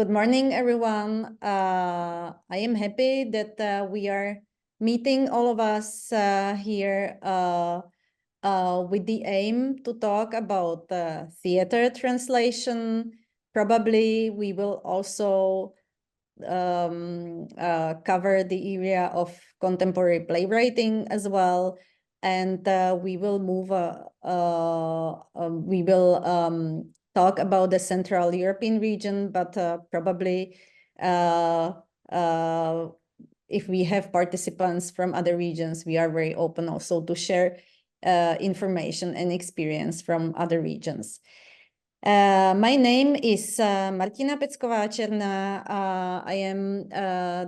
Good morning, everyone. I am happy that we are meeting all of us here with the aim to talk about theater translation. Probably we will also cover the area of contemporary playwriting as well. And we will talk about the Central European region, but probably if we have participants from other regions, we are very open also to share information and experience from other regions. My name is Martina Pecková-Černá. I am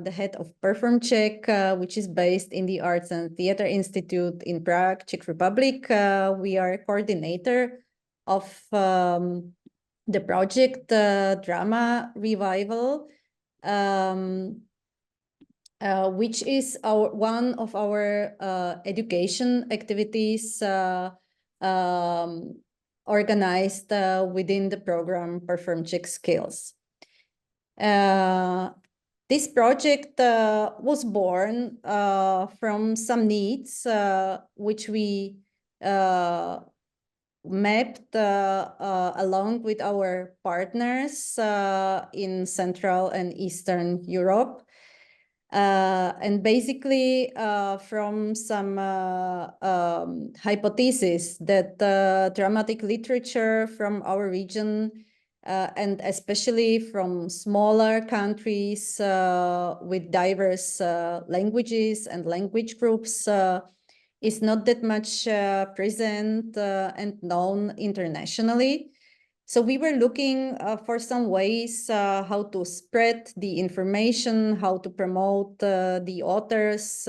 the head of PerformCzech, which is based in the Arts and Theatre Institute in Prague, Czech Republic. We are coordinator of the project Drama Revival, which is one of our education activities organized within the program PerformCzech SKILLS. This project was born from some needs which we mapped along with our partners in Central and Eastern Europe. And basically from some hypothesis that dramatic literature from our region and especially from smaller countries with diverse languages and language groups is not that much present and known internationally. So we were looking for some ways how to spread the information, how to promote the authors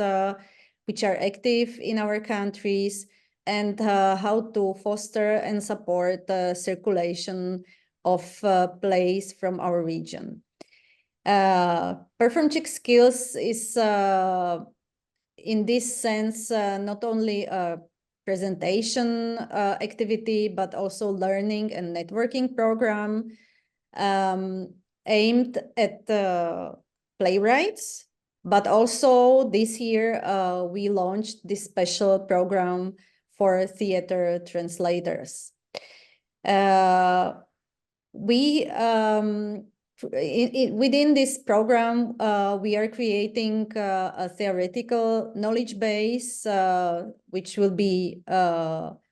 which are active in our countries, and how to foster and support the circulation of plays from our region. PerformCzech SKILLS is in this sense not only a presentation activity, but also learning and networking program aimed at playwrights. But also this year, we launched this special program for theater translators. Within this program, we are creating a theoretical knowledge base, which will be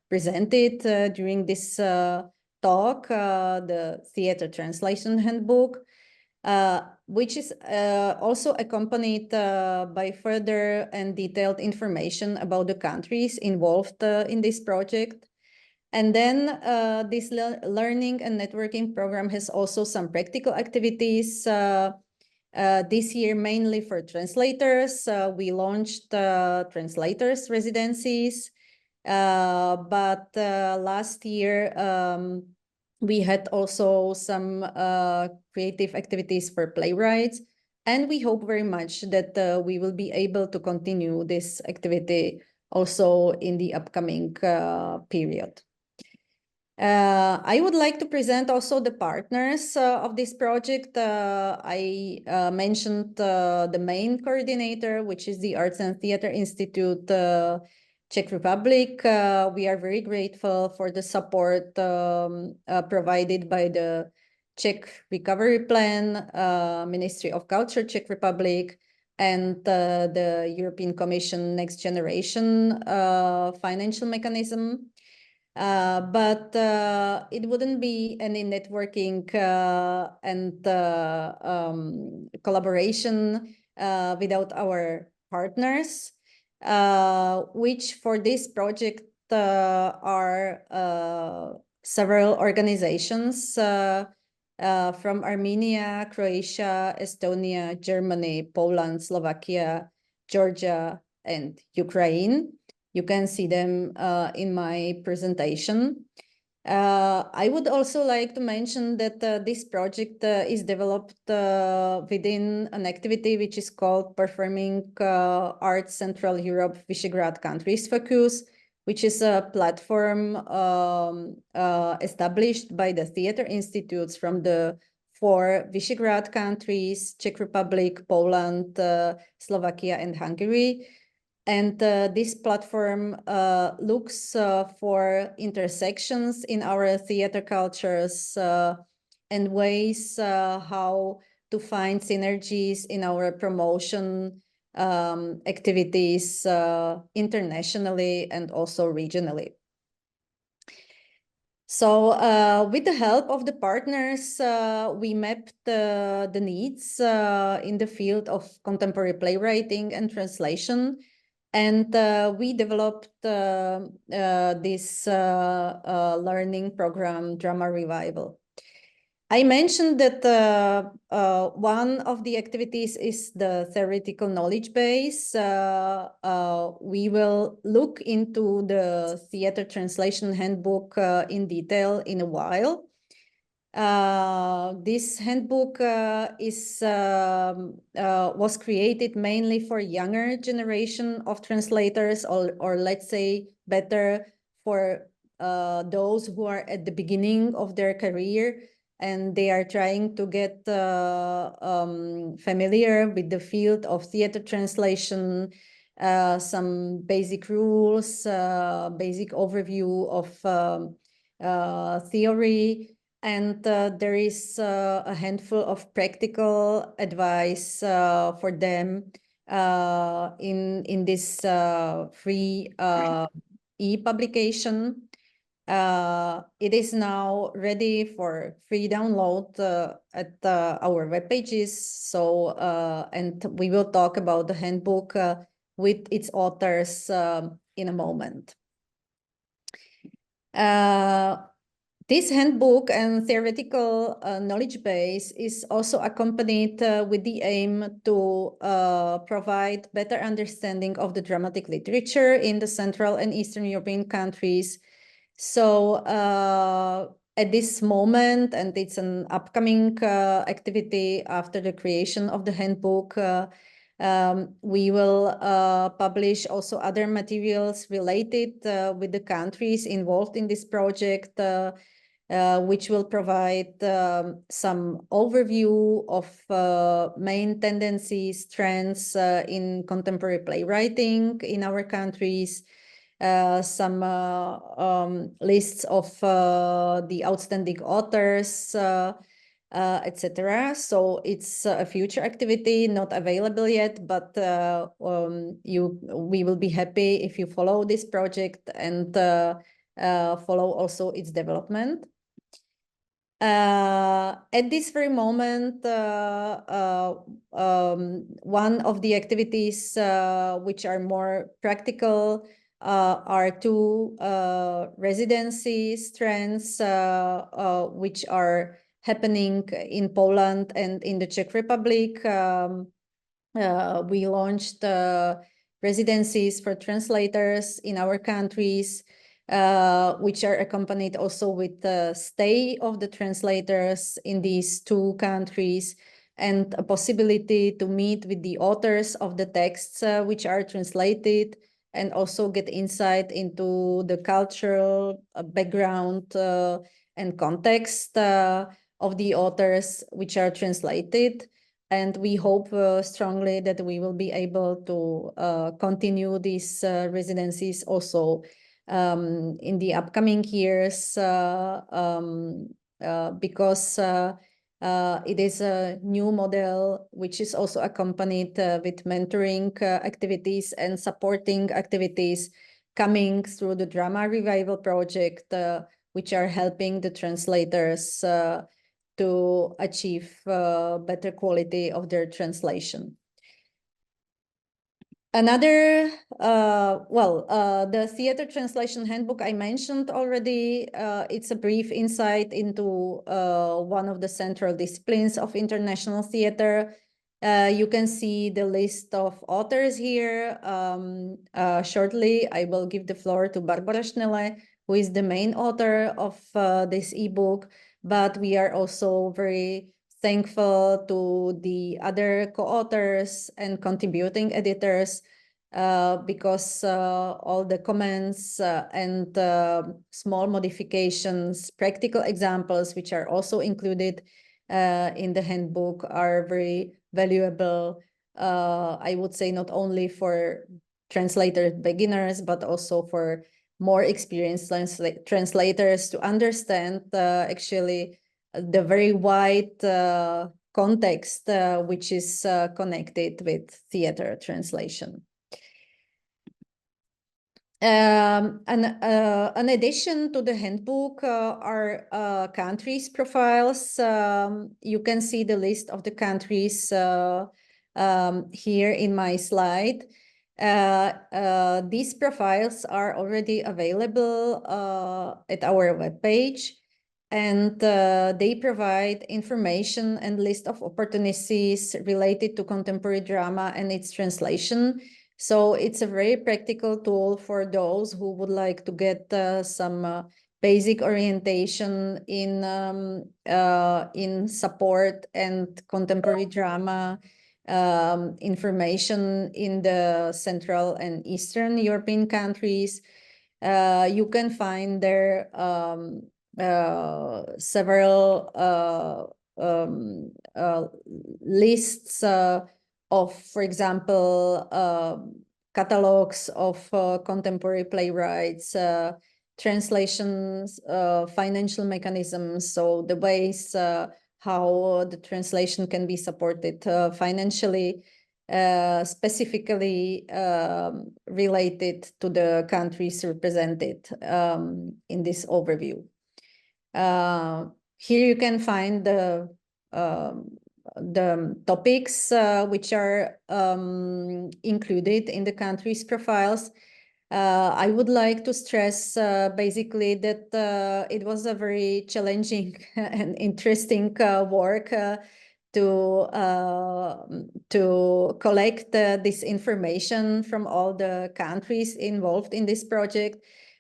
presented during this talk, the Theater Translation Handbook, which is also accompanied by further and detailed information about the countries involved in this project. And then this learning and networking program has also some practical activities. This year, mainly for translators, we launched translators residencies. But last year, we had also some creative activities for playwrights. And we hope very much that we will be able to continue this activity also in the upcoming period. I would like to present also the partners of this project. I mentioned the main coordinator, which is the Arts and Theatre Institute, Czech Republic. We are very grateful for the support provided by the Czech Recovery Plan, Ministry of Culture, Czech Republic, and the European Commission Next Generation financial mechanism. But it wouldn't be any networking and collaboration without our partners, which for this project are several organizations from Armenia, Croatia, Estonia, Germany, Poland, Slovakia, Georgia, and Ukraine. You can see them in my presentation. I would also like to mention that this project is developed within an activity which is called Performing Arts Central Europe Visegrad Countries Focus, which is a platform established by the theater institutes from the for Visegrad countries, Czech Republic, Poland, Slovakia, and Hungary. And this platform looks for intersections in our theater cultures and ways how to find synergies in our promotion activities internationally and also regionally. So with the help of the partners, we mapped the needs in the field of contemporary playwriting and translation. And we developed this learning program, Drama Revival. I mentioned that one of the activities is the theoretical knowledge base. We will look into the theater translation handbook in detail in a while. This handbook was created mainly for younger generation of translators, or let's say better for those who are at the beginning of their career and they are trying to get familiar with the field of theater translation, some basic rules, basic overview of theory. And there is a handful of practical advice for them in this free e-publication. It is now ready for free download at our web pages. So, and we will talk about the handbook with its authors in a moment. This handbook and theoretical knowledge base is also accompanied with the aim to provide better understanding of the dramatic literature in the Central and Eastern European countries. So at this moment, and it's an upcoming activity after the creation of the handbook, we will publish also other materials related with the countries involved in this project, which will provide some overview of main tendencies, trends in contemporary playwriting in our countries, some lists of the outstanding authors, etc. So it's a future activity, not available yet, but we will be happy if you follow this project and follow also its development. At this very moment, one of the activities which are more practical are two residency strands which are happening in Poland and in the Czech Republic. We launched residencies for translators in our countries, which are accompanied also with the stay of the translators in these two countries and a possibility to meet with the authors of the texts which are translated and also get insight into the cultural background and context of the authors which are translated. And we hope strongly that we will be able to continue these residencies also in the upcoming years because it is a new model which is also accompanied with mentoring activities and supporting activities coming through the Drama Revival project, which are helping the translators to achieve better quality of their translation. Another, the theater translation handbook I mentioned already, it's a brief insight into one of the central disciplines of international theater. You can see the list of authors here. Shortly, I will give the floor to Barbara Schnelle, who is the main author of this ebook, but we are also very thankful to the other co-authors and contributing editors because all the comments and small modifications, practical examples, which are also included in the handbook are very valuable. I would say not only for translator beginners, but also for more experienced translators to understand actually the very wide context which is connected with theater translation. An addition to the handbook are countries profiles. You can see the list of the countries here in my slide. These profiles are already available at our webpage, and they provide information and list of opportunities related to contemporary drama and its translation. So it's a very practical tool for those who would like to get some basic orientation in support and contemporary drama information in the Central and Eastern European countries. You can find there several lists of, for example, catalogs of contemporary playwrights, translations, financial mechanisms, so the ways how the translation can be supported financially, specifically related to the countries represented in this overview. Here you can find the topics which are included in the countries' profiles. I would like to stress basically that it was a very challenging and interesting work to collect this information from all the countries involved in this project,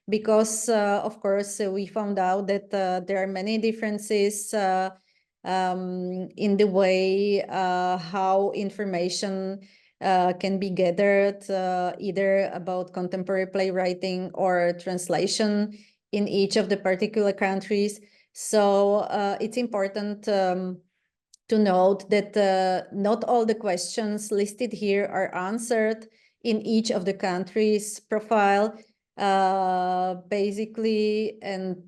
because of course we found out that there are many differences in the way how information can be gathered either about contemporary playwriting or translation in each of the particular countries. So it's important to note that not all the questions listed here are answered in each of the countries' profile, basically, and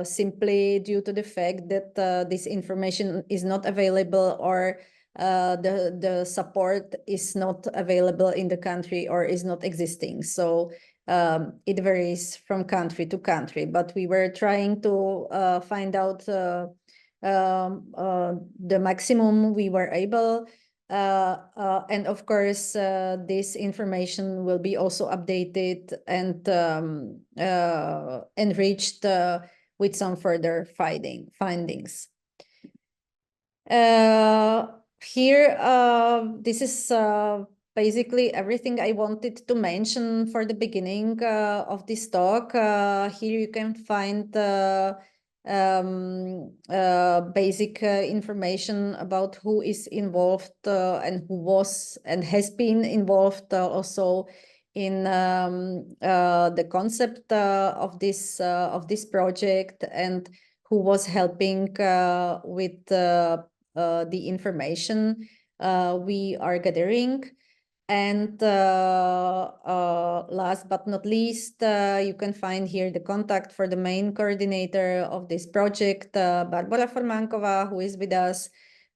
simply due to the fact that this information is not available, or the support is not available in the country or is not existing. So it varies from country to country, but we were trying to find out the maximum we were able. And of course, this information will be also updated and enriched with some further findings. Here, this is basically everything I wanted to mention for the beginning of this talk. Here you can find basic information about who is involved and who was and has been involved also in the concept of this project, and who was helping with the information we are gathering. And last but not least, you can find here the contact for the main coordinator of this project, Barbara Formankova, who is with us,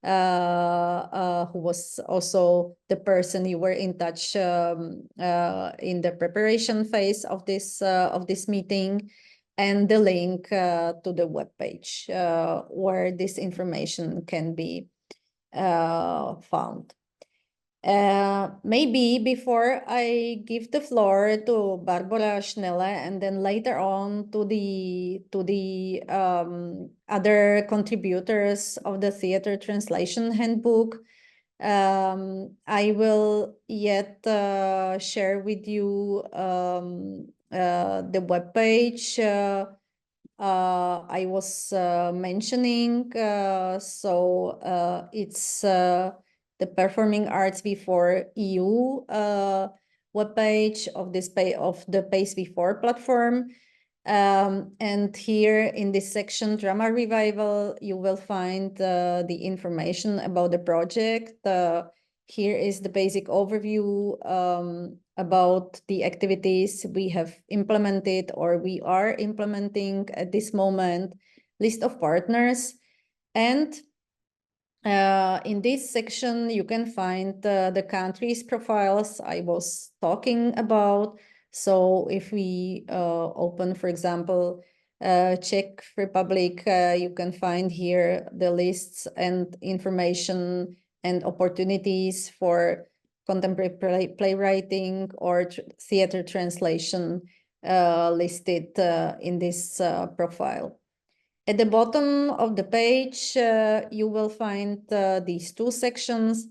who was also the person you were in touch in the preparation phase of this meeting, and the link to the webpage where this information can be found. Maybe before I give the floor to Barbara Schnelle, and then later on to the other contributors of the Theater Translation Handbook, I will yet share with you the webpage I was mentioning. So it's the Performing Arts V4 EU webpage of the PACE V4 platform. And here in this section, Drama Revival, you will find the information about the project. Here is the basic overview about the activities we have implemented or we are implementing at this moment, list of partners. And in this section, you can find the countries profiles I was talking about. So if we open, for example, Czech Republic, you can find here the lists and information and opportunities for contemporary playwriting or theater translation listed in this profile. At the bottom of the page, you will find these two sections,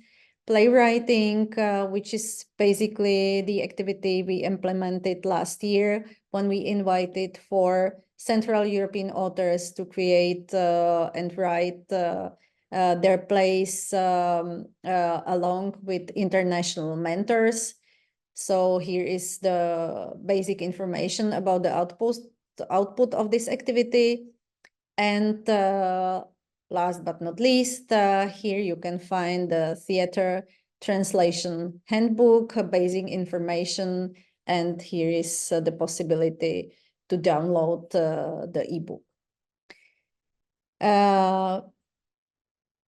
playwriting, which is basically the activity we implemented last year when we invited 4 Central European authors to create and write their plays along with international mentors. So here is the basic information about the output of this activity. And last but not least, here you can find the theater translation handbook, basic information, and here is the possibility to download the ebook.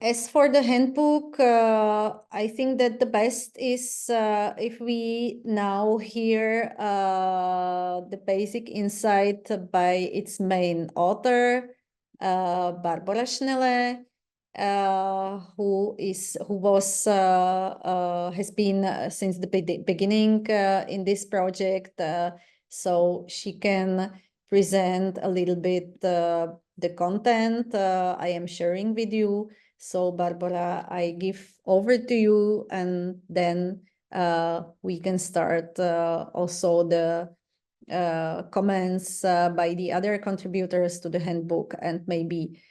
As for the handbook, I think that the best is if we now hear the basic insight by its main author, Barbara Schnelle, who has been since the beginning in this project, so she can present a little bit the content I am sharing with you. So Barbara, I give over to you, and then we can start also the comments by the other contributors to the handbook, and maybe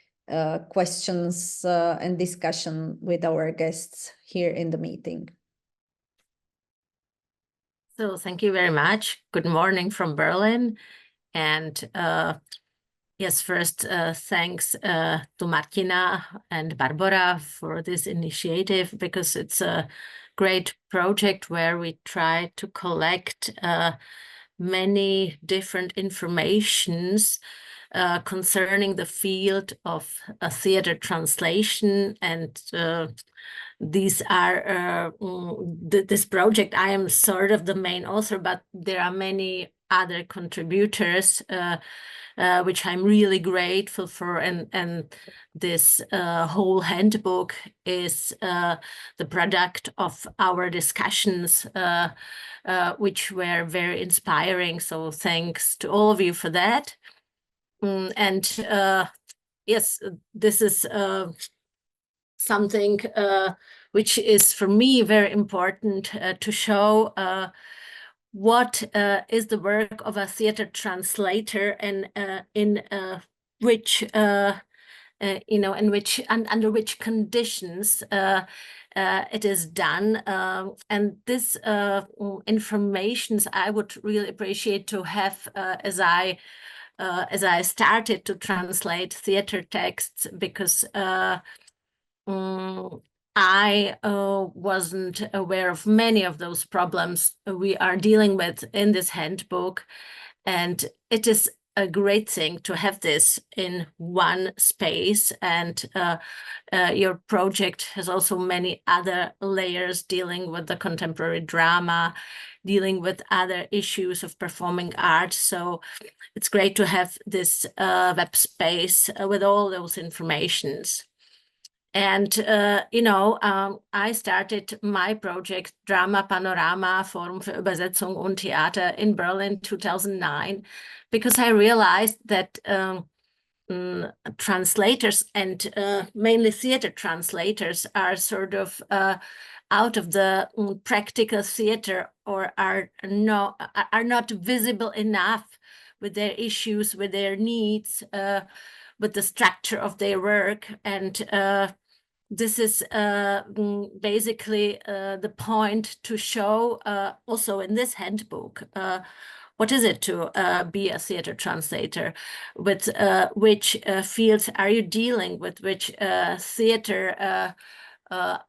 questions and discussion with our guests here in the meeting. So thank you very much. Good morning from Berlin. And yes, first, thanks to Martina and Barbara for this initiative, because it's a great project where we try to collect many different informations concerning the field of theater translation. And these are this project, I am sort of the main author, but there are many other contributors which I'm really grateful for, and this whole handbook is the product of our discussions, which were very inspiring. So thanks to all of you for that. And yes, this is something which is for me very important to show what is the work of a theater translator, and in which in which and under which conditions it is done, and this informations I would really appreciate to have as I started to translate theater texts, because I wasn't aware of many of those problems we are dealing with in this handbook, and it is a great thing to have this in one space. And your project has also many other layers, dealing with the contemporary drama, dealing with other issues of performing art. So it's great to have this web space with all those informations. And, I started my project Drama Panorama, Forum für Übersetzung und Theater in Berlin 2009, because I realized that translators, and mainly theater translators, are sort of out of the practical theater, or are not visible enough with their issues, with their needs, with the structure of their work. And this is basically the point to show also in this handbook what is it to be a theater translator? With which fields are you dealing with? Which theater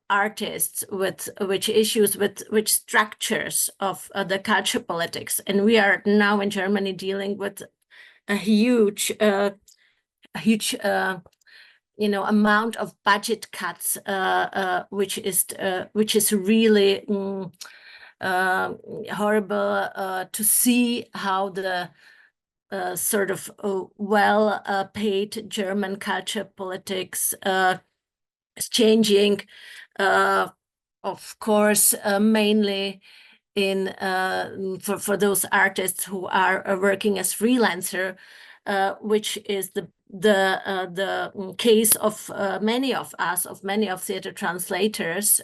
artists, with which issues, with which structures of the culture politics? And we are now in Germany dealing with a huge amount of budget cuts, which is really horrible to see how the sort of well-paid German culture politics is changing, of course, mainly in for those artists who are working as freelancer, which is the case of many of us, of many of theater translators,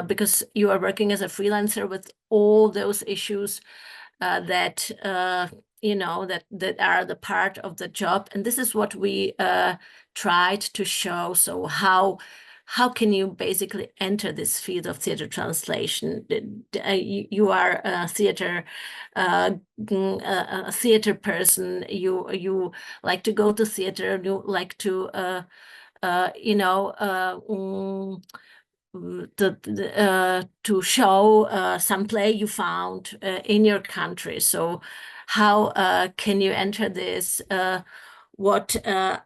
because you are working as a freelancer with all those issues that that are the part of the job. And this is what we tried to show. So how can you basically enter this field of theater translation? You are a theater person. You like to go to theater. You like to to show some play you found in your country. So how can you enter this? What are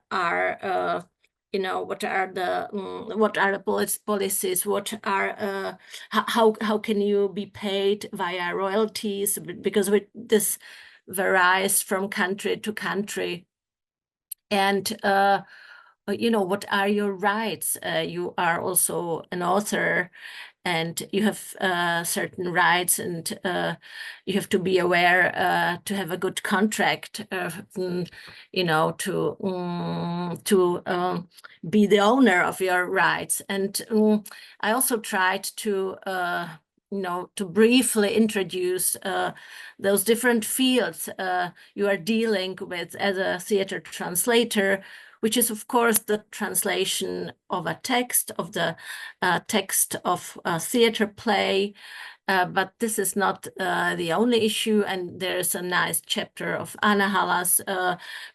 what are the policies? What are how can you be paid via royalties? Because this varies from country to country. And what are your rights? You are also an author, and you have certain rights, and you have to be aware to have a good contract, to be the owner of your rights. And I also tried to to briefly introduce those different fields you are dealing with as a theater translator, which is, of course, the translation of a text, of the text of a theater play. But this is not the only issue. And there's a nice chapter of Anna Hallas,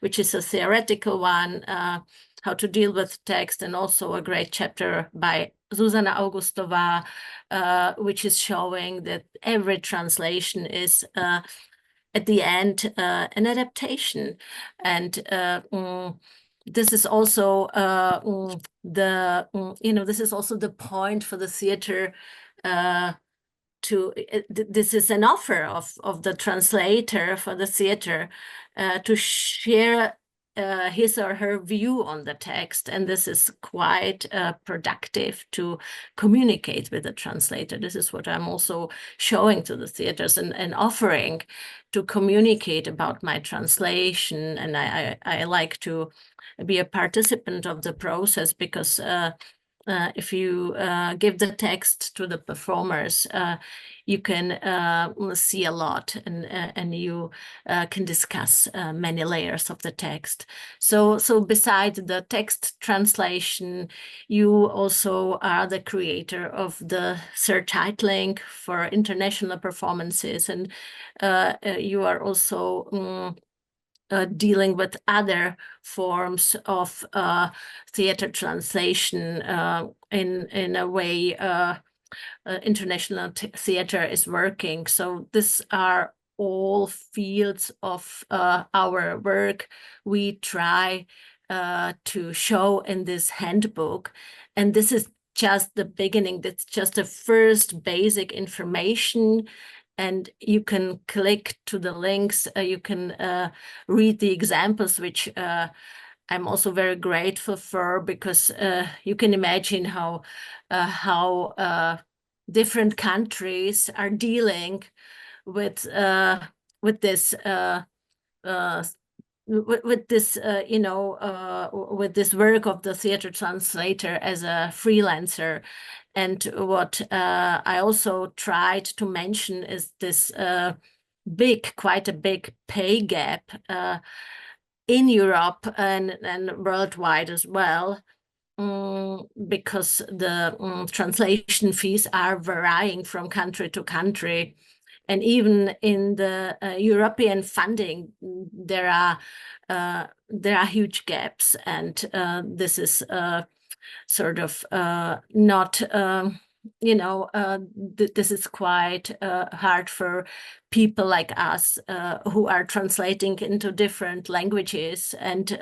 which is a theoretical one, how to deal with text, and also a great chapter by Zuzana Augustova, which is showing that every translation is at the end an adaptation. And this is also this is also the point for the theater this is an offer of the translator for the theater to share his or her view on the text. And this is quite productive to communicate with the translator. This is what I'm also showing to the theaters and offering to communicate about my translation. And I like to be a participant of the process, because if you give the text to the performers, you can see a lot, and you can discuss many layers of the text. So beside the text translation, you also are the creator of the subtitling for international performances, and you are also dealing with other forms of theater translation in a way international theater is working. So these are all fields of our work we try to show in this handbook. And this is just the beginning. That's just the first basic information. And you can click to the links. You can read the examples, which I'm also very grateful for, because you can imagine how different countries are dealing with this with this with this work of the theater translator as a freelancer. And what I also tried to mention is this quite a big pay gap in Europe and worldwide as well, because the translation fees are varying from country to country. And even in the European funding, there are huge gaps, and this is sort of not, this is quite hard for people like us who are translating into different languages and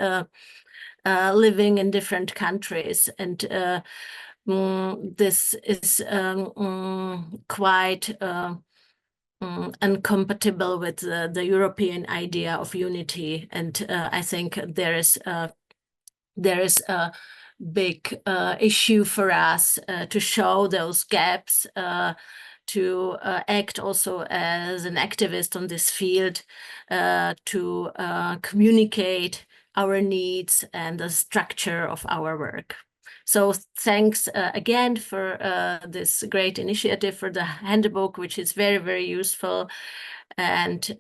living in different countries. And this is quite incompatible with the European idea of unity. And I think there is a big issue for us to show those gaps, to act also as an activist on this field, to communicate our needs and the structure of our work. So thanks again for this great initiative for the handbook, which is very, very useful. And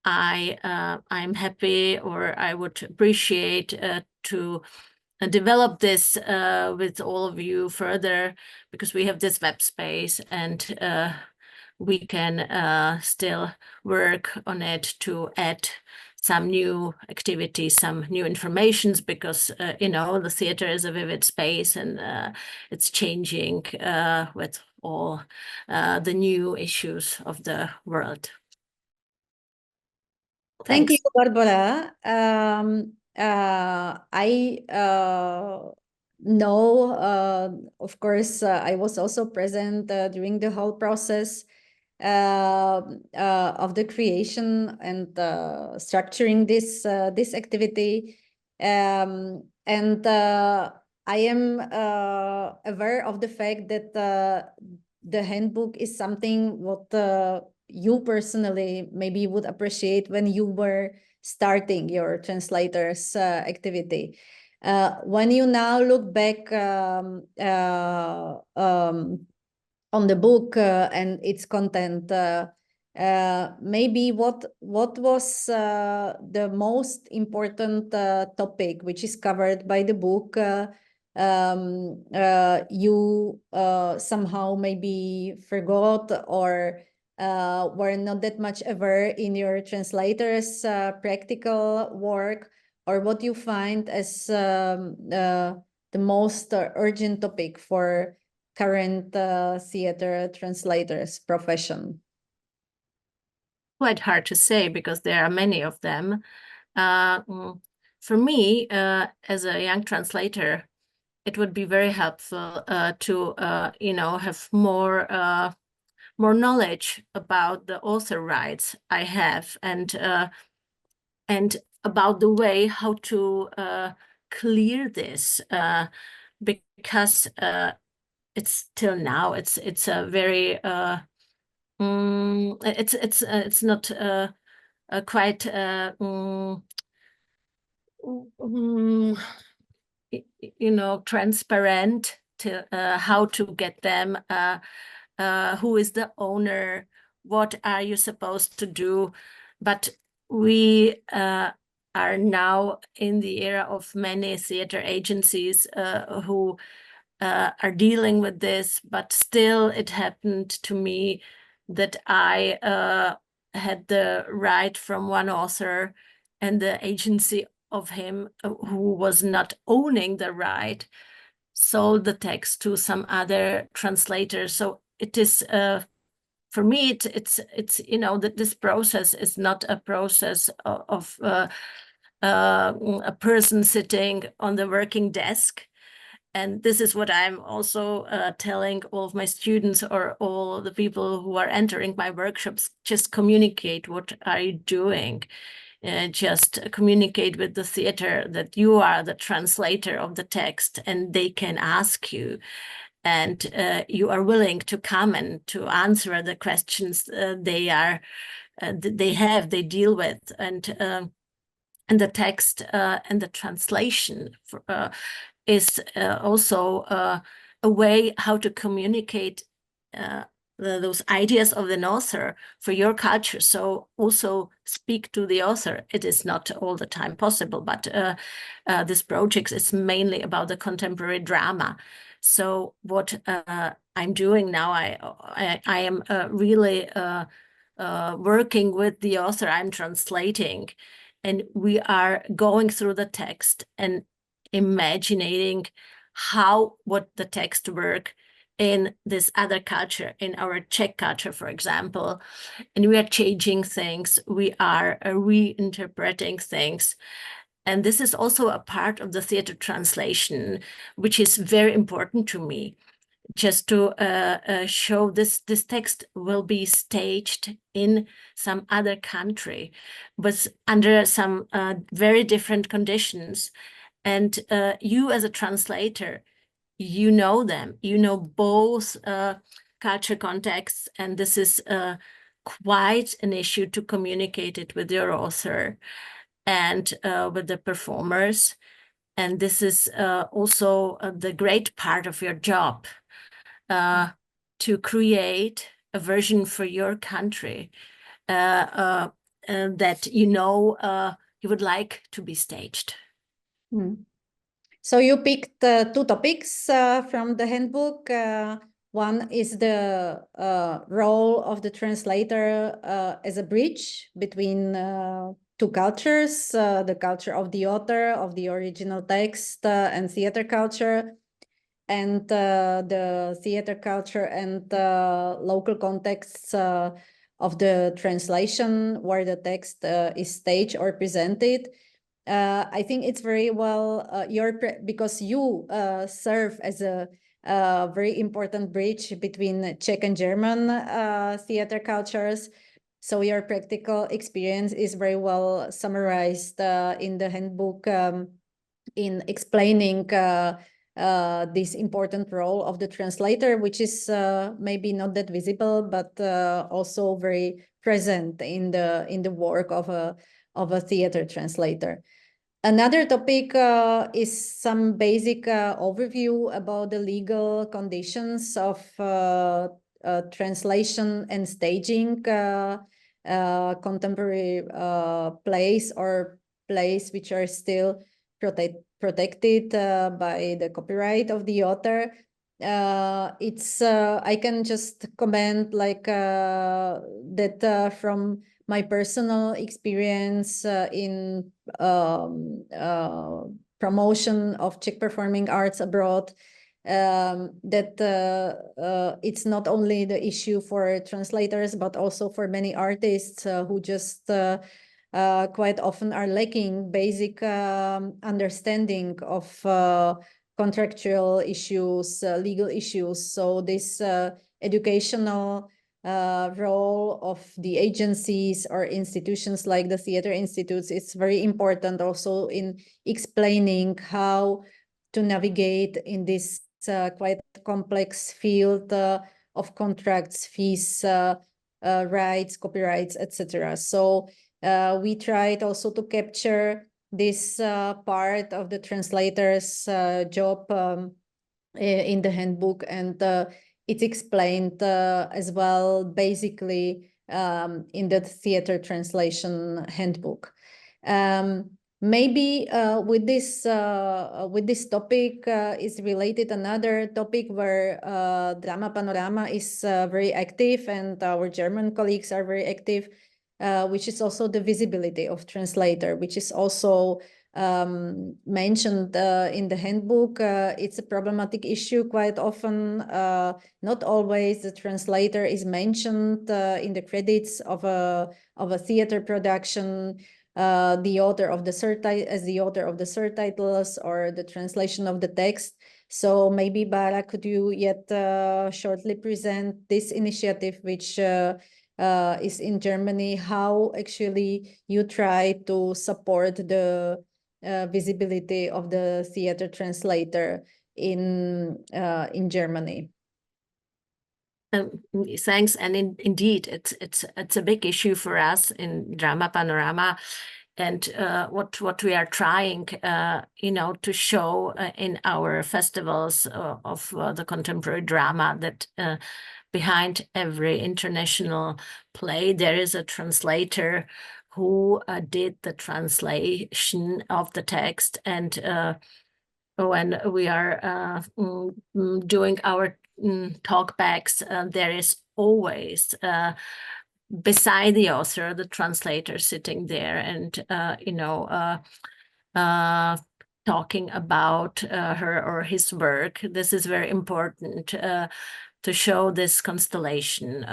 I'm happy, or I would appreciate to develop this with all of you further, because we have this web space, and we can still work on it to add some new activities, some new informations, because the theater is a vivid space, and it's changing with all the new issues of the world. Thank you, Thanks. Barbara. I know, of course, I was also present during the whole process of the creation and structuring this activity, and I am aware of the fact that the handbook is something what you personally maybe would appreciate when you were starting your translators activity. When you now look back on the book and its content, maybe what was the most important topic which is covered by the book you somehow maybe forgot, or were not that much aware in your translators practical work, or what you find as the most urgent topic for current theater translators profession? Quite hard to say, because there are many of them. For me, as a young translator, it would be very helpful to have more knowledge about the author rights I have, and about the way how to clear this, because it's till now it's a very it's not quite transparent to how to get them, who is the owner, what are you supposed to do. But we are now in the era of many theater agencies who are dealing with this, but still it happened to me that I had the right from one author, and the agency of him who was not owning the right sold the text to some other translator. So it is for me it's that this process is not a process of a person sitting on the working desk. And this is what I'm also telling all of my students, or all the people who are entering my workshops: just communicate. What are you doing? Just communicate with the theater that you are the translator of the text, and they can ask you, and you are willing to come and to answer the questions they deal with, and the text and the translation is also a way how to communicate those ideas of an author for your culture. So also speak to the author. It is not all the time possible, but this project is mainly about the contemporary drama. So what I'm doing now, I am really working with the author. I'm translating, and we are going through the text and imagining what the text work in this other culture, in our Czech culture, for example. And we are changing things, we are reinterpreting things. And this is also a part of the theater translation, which is very important to me, just to show this text will be staged in some other country, but under some very different conditions. And you as a translator, you know them, you know both culture contexts, and this is quite an issue to communicate it with your author and with the performers. And this is also the great part of your job, to create a version for your country that you would like to be staged. So you picked two topics from the handbook. One is the role of the translator as a bridge between two cultures, the culture of the author, of the original text, and theater culture, and the theater culture and local contexts of the translation where the text is staged or presented. I think it's very well because you serve as a very important bridge between Czech and German theater cultures. So your practical experience is very well summarized in the handbook in explaining this important role of the translator, which is maybe not that visible, but also very present in the work of a theater translator. Another topic is some basic overview about the legal conditions of translation and staging contemporary plays or plays which are still protected by the copyright of the author. I can just comment like that from my personal experience in promotion of Czech performing arts abroad, that it's not only the issue for translators, but also for many artists who just quite often are lacking basic understanding of contractual issues, legal issues. So this educational role of the agencies or institutions like the theater institutes is very important also in explaining how to navigate in this quite complex field of contracts, fees, rights, copyrights, etc. So we tried also to capture this part of the translator's job in the handbook, and it's explained as well basically in the theater translation handbook. Maybe with this topic is related another topic where Drama Panorama is very active, and our German colleagues are very active, which is also the visibility of translator, which is also mentioned in the handbook. It's a problematic issue quite often. Not always the translator is mentioned in the credits of a theater production. The author of the subtitles or the translation of the text. So maybe Bara, could you yet shortly present this initiative, which is in Germany, how actually you try to support the visibility of the theater translator in Germany? Thanks, and indeed, it's a big issue for us in Drama Panorama, and what we are trying, to show in our festivals of the contemporary drama, that behind every international play there is a translator who did the translation of the text, and when we are doing our talkbacks, there is always beside the author, the translator sitting there and, talking about her or his work. This is very important to show this constellation.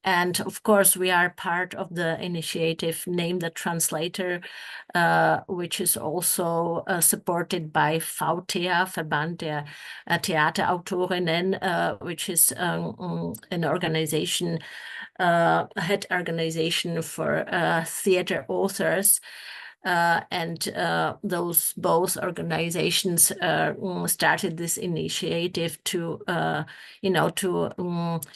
And of course, we are part of the initiative Name the Translator, which is also supported by VTA, Verband der Theaterautorinnen, which is an organization, head organization for theater authors. And those both organizations started this initiative to,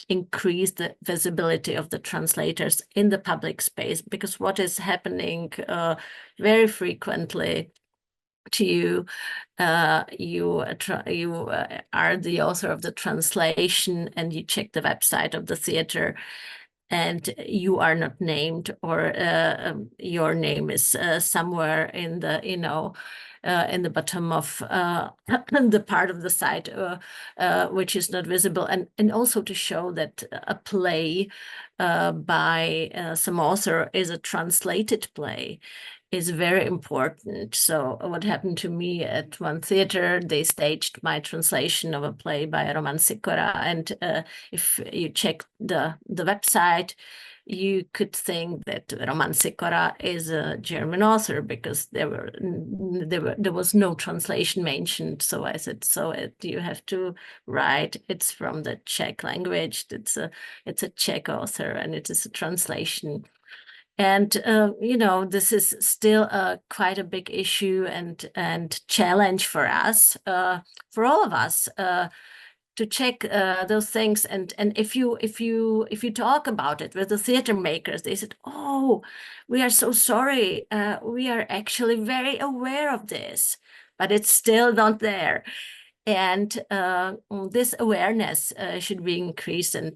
increase the visibility of the translators in the public space, because what is happening very frequently to you, you are the author of the translation and you check the website of the theater and you are not named, or your name is somewhere in the, in the bottom of the part of the site which is not visible. And also to show that a play by some author is a translated play is very important. So what happened to me at one theater, they staged my translation of a play by Roman Sikora. And if you check the website, you could think that Roman Sikora is a German author, because there was no translation mentioned. So I said, you have to write, it's from the Czech language, it's a Czech author, and it is a translation. And this is still quite a big issue and challenge for us, for all of us, to check those things. And if you talk about it with the theater makers, they said, "Oh, we are so sorry. We are actually very aware of this, but it's still not there." And this awareness should be increased, and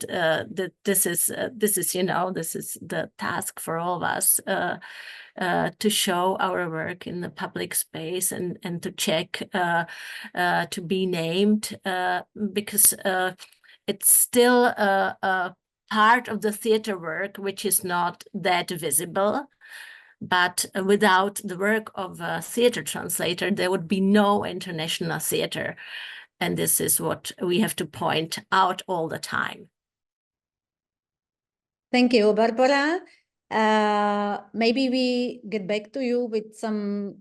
this is the task for all of us, to show our work in the public space and to check, to be named, because it's still a part of the theater work which is not that visible. But without the work of a theater translator, there would be no international theater. And this is what we have to point out all the time. Thank you, Barbara. Maybe we get back to you with some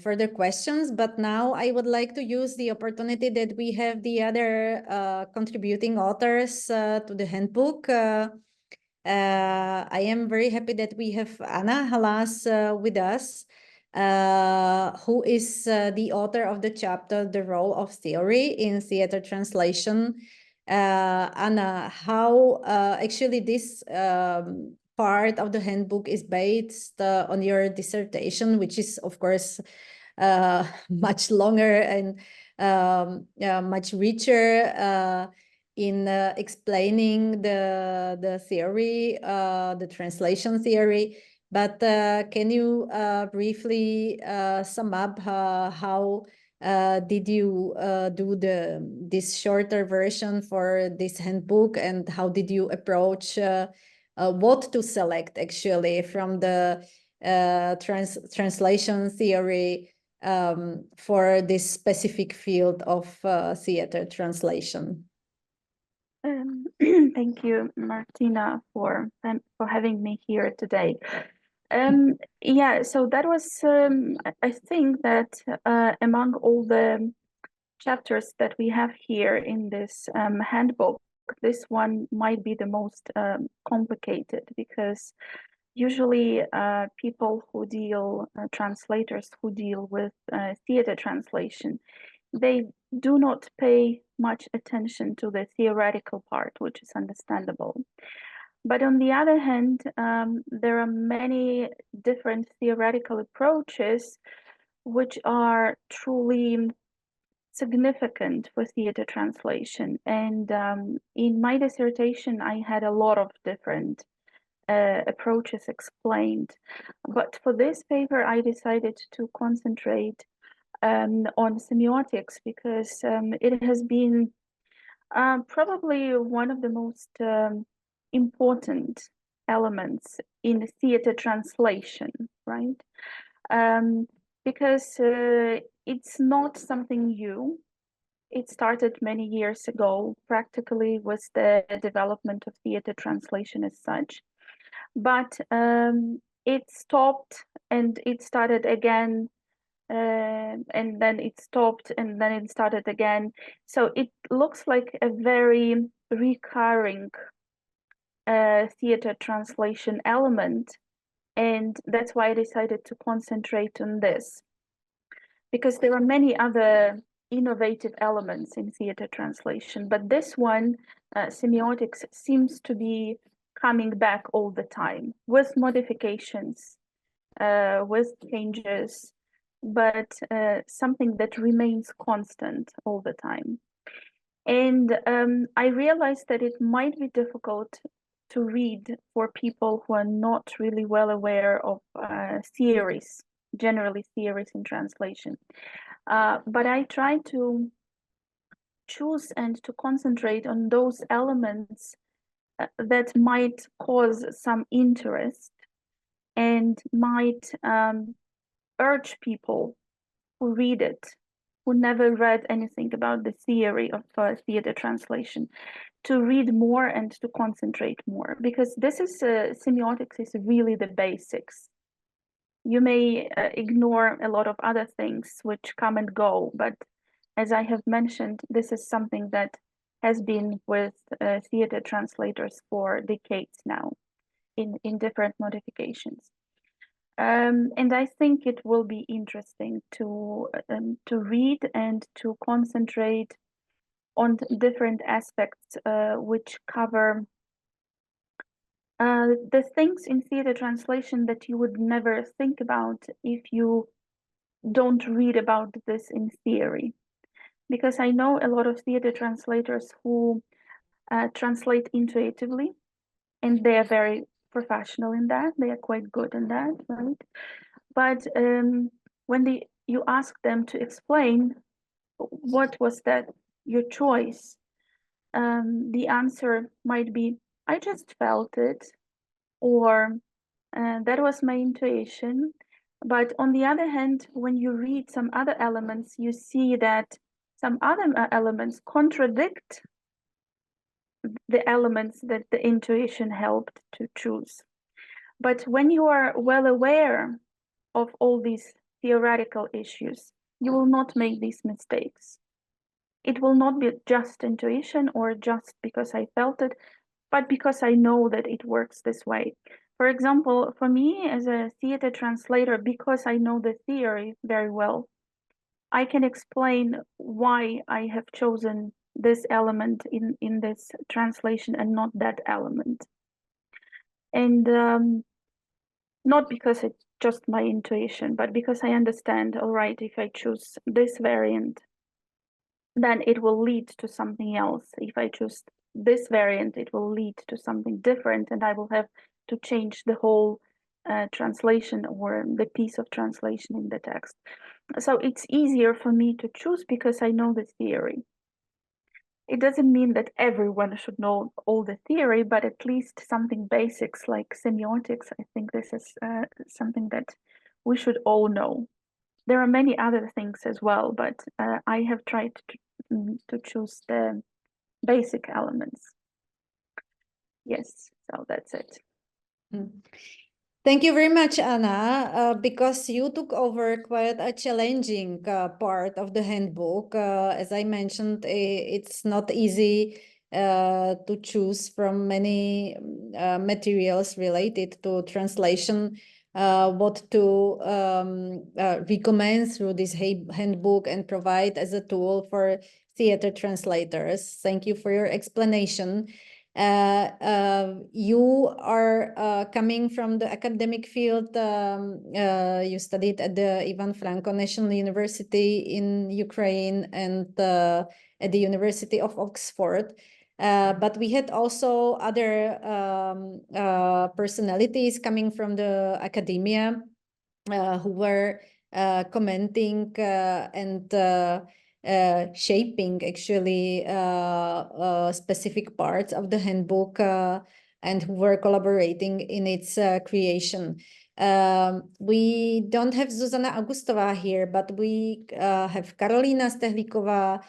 further questions, but now I would like to use the opportunity that we have the other contributing authors to the handbook. I am very happy that we have Anna Halas with us, who is the author of the chapter, The Role of Theory in Theater Translation. Anna, how actually this part of the handbook is based on your dissertation, which is, of course, much longer and much richer in explaining the theory, the translation theory. But can you briefly sum up how did you do this shorter version for this handbook, and how did you approach what to select actually from the translation theory for this specific field of theater translation? Thank you, Martina, for having me here today. Yeah, so that was, I think that among all the chapters that we have here in this handbook, this one might be the most complicated, because usually people who deal, translators who deal with theater translation, they do not pay much attention to the theoretical part, which is understandable. But on the other hand, there are many different theoretical approaches which are truly significant for theater translation. And in my dissertation, I had a lot of different approaches explained. But for this paper, I decided to concentrate on semiotics, because it has been probably one of the most important elements in theater translation, right? Because it's not something new. It started many years ago, practically with the development of theater translation as such. But it stopped and it started again, and then it stopped and then it started again. So it looks like a very recurring theater translation element. And that's why I decided to concentrate on this, because there are many other innovative elements in theater translation, but this one, semiotics, seems to be coming back all the time with modifications, with changes, but something that remains constant all the time. And I realized that it might be difficult to read for people who are not really well aware of theories, generally theories in translation. But I try to choose and to concentrate on those elements that might cause some interest and might urge people who read it, who never read anything about the theory of theater translation, to read more and to concentrate more, because this is semiotics is really the basics. You may ignore a lot of other things which come and go, but as I have mentioned, this is something that has been with theater translators for decades now in different modifications. And I think it will be interesting to read and to concentrate on different aspects which cover the things in theater translation that you would never think about if you don't read about this in theory. Because I know a lot of theater translators who translate intuitively, and they are very professional in that. They are quite good in that, right? But when you ask them to explain what was that your choice, the answer might be, I just felt it, or that was my intuition. But on the other hand, when you read some other elements, you see that some other elements contradict the elements that the intuition helped to choose. But when you are well aware of all these theoretical issues, you will not make these mistakes. It will not be just intuition or just because I felt it, but because I know that it works this way. For example, for me as a theater translator, because I know the theory very well, I can explain why I have chosen this element in this translation and not that element. And not because it's just my intuition, but because I understand, all right, if I choose this variant, then it will lead to something else. If I choose this variant, it will lead to something different, and I will have to change the whole translation or the piece of translation in the text. So it's easier for me to choose because I know the theory. It doesn't mean that everyone should know all the theory, but at least something basics like semiotics. I think this is something that we should all know. There are many other things as well, but I have tried to choose the basic elements. Yes, so that's it. Thank you very much, Anna, because you took over quite a challenging part of the handbook. As I mentioned, it's not easy to choose from many materials related to translation, what to recommend through this handbook and provide as a tool for theater translators. Thank you for your explanation. You are coming from the academic field. You studied at the Ivan Franko National University in Ukraine and at the University of Oxford. But we had also other personalities coming from the academia who were commenting and shaping actually specific parts of the handbook and who were collaborating in its creation. We don't have Zuzana Augustová here, but we have Karolína Stehlíková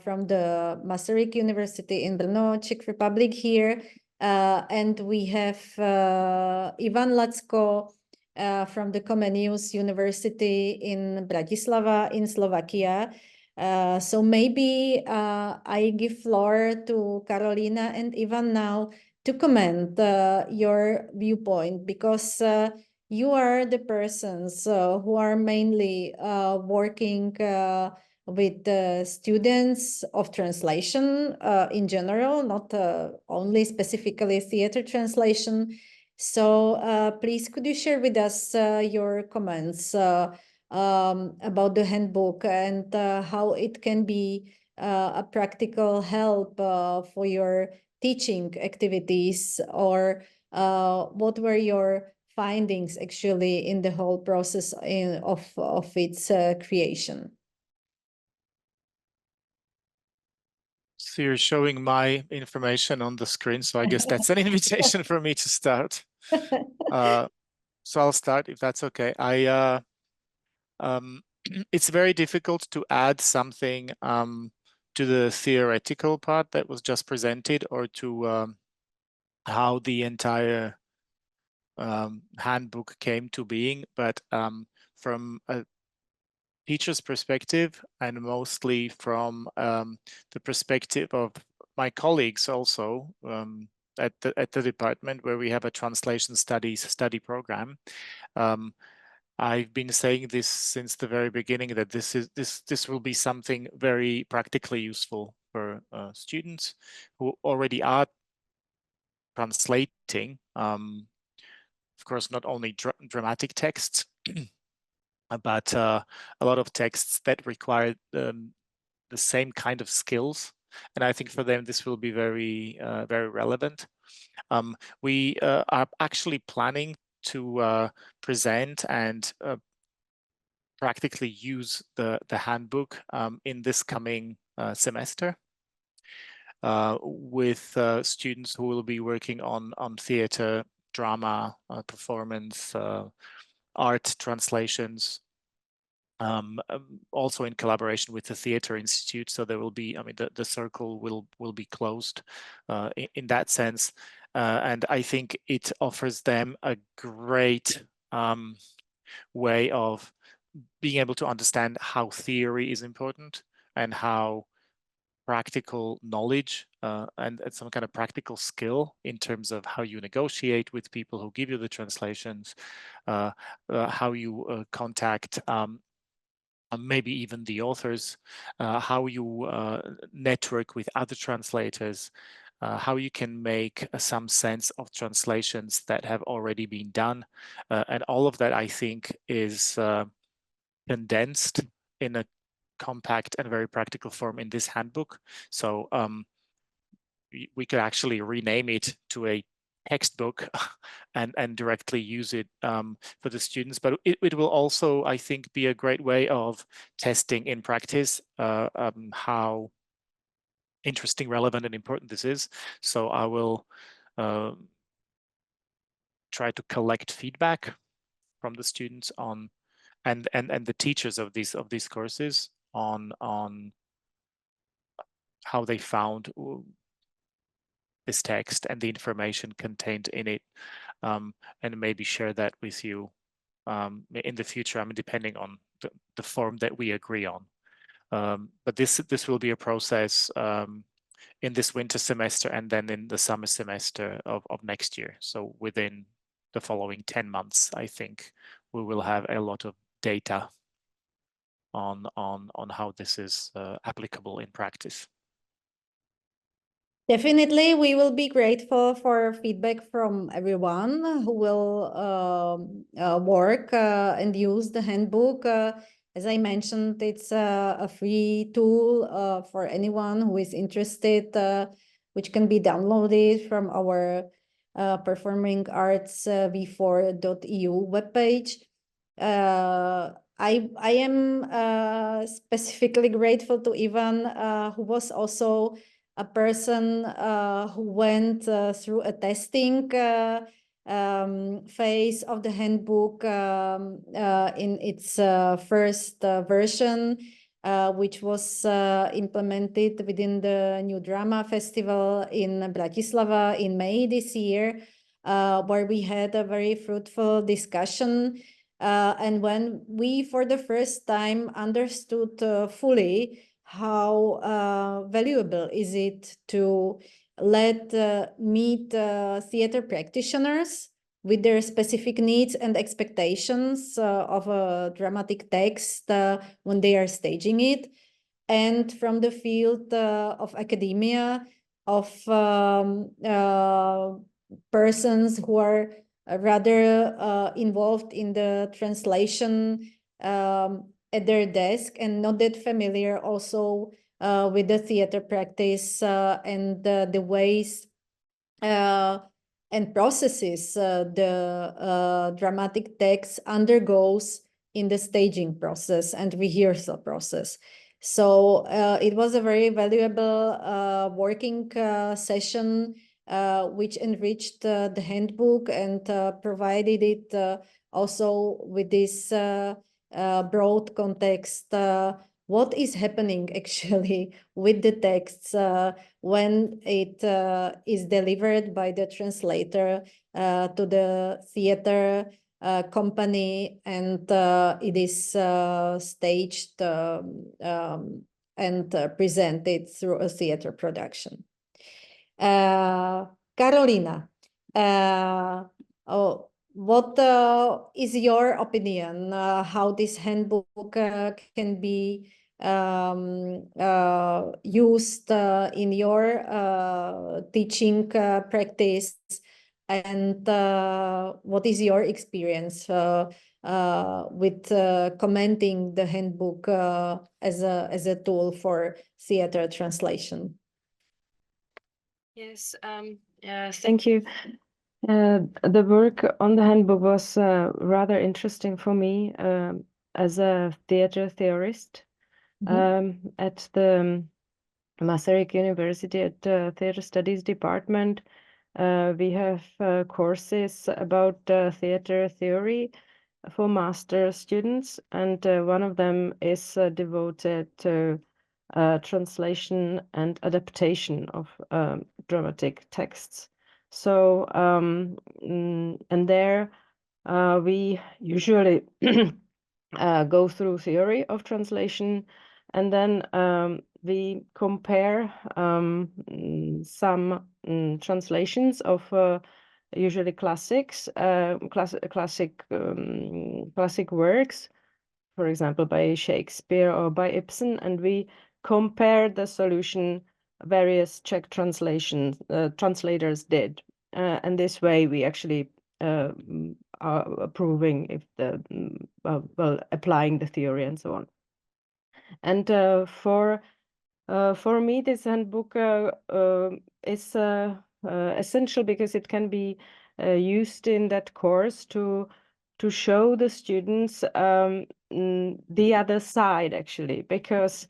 from the Masaryk University in Brno, Czech Republic here. And we have Ivan Lacko from the Comenius University in Bratislava in Slovakia. So maybe I give floor to Karolina and Ivan now to comment your viewpoint, because you are the persons who are mainly working with students of translation in general, not only specifically theater translation. So please, could you share with us your comments about the handbook and how it can be a practical help for your teaching activities, or what were your findings actually in the whole process of its creation? So you're showing my information on the screen, so I guess that's an invitation for me to start. So I'll start if that's okay. It's very difficult to add something to the theoretical part that was just presented, or to how the entire handbook came to being. But from a teacher's perspective, and mostly from the perspective of my colleagues also at the department where we have a translation studies study program, I've been saying this since the very beginning, that this will be something very practically useful for students who already are translating, of course, not only dramatic texts, but a lot of texts that require the same kind of skills. And I think for them, this will be very, very relevant. We are actually planning to present and practically use the handbook in this coming semester with students who will be working on theater, drama, performance, art translations, also in collaboration with the Theatre Institute. So there will be, I mean, the circle will be closed in that sense. And I think it offers them a great way of being able to understand how theory is important and how practical knowledge and some kind of practical skill in terms of how you negotiate with people who give you the translations, how you contact maybe even the authors, how you network with other translators, how you can make some sense of translations that have already been done. And all of that, I think, is condensed in a compact and very practical form in this handbook. So we could actually rename it to a textbook and directly use it for the students. But it will also, I think, be a great way of testing in practice how interesting, relevant, and important this is. So I will try to collect feedback from the students on and the teachers of these courses on how they found this text and the information contained in it, and maybe share that with you in the future. I mean, depending on the form that we agree on. But this will be a process in this winter semester and then in the summer semester of next year. So within the following 10 months, I think we will have a lot of data on how this is applicable in practice. Definitely, we will be grateful for feedback from everyone who will work and use the handbook. As I mentioned, it's a free tool for anyone who is interested, which can be downloaded from our performingartsv4.eu webpage. I am specifically grateful to Ivan, who was also a person who went through a testing phase of the handbook in its first version, which was implemented within the New Drama Festival in Bratislava in May this year, where we had a very fruitful discussion. And when we, for the first time, understood fully how valuable is it to let meet theater practitioners with their specific needs and expectations of a dramatic text when they are staging it, and from the field of academia, of persons who are rather involved in the translation at their desk and not that familiar also with the theater practice and the ways and processes the dramatic text undergoes in the staging process and rehearsal process. So it was a very valuable working session which enriched the handbook and provided it also with this broad context. What is happening actually with the texts when it is delivered by the translator to the theater company, and it is staged and presented through a theater production. Carolina, what is your opinion how this handbook can be used in your teaching practice, and what is your experience with commenting the handbook as a tool for theater translation? Yes, thank you. The work on the handbook was rather interesting for me as a theater theorist at the Masaryk University at the Theater Studies Department. We have courses about theater theory for master students, and one of them is devoted to translation and adaptation of dramatic texts. So, and there we usually go through theory of translation, and then we compare some translations of usually classics, classic works, for example, by Shakespeare or by Ibsen, and we compare the solution various Czech translators did. And this way we actually are approving if the, well, applying the theory and so on. And for me, this handbook is essential because it can be used in that course to show the students the other side, actually, because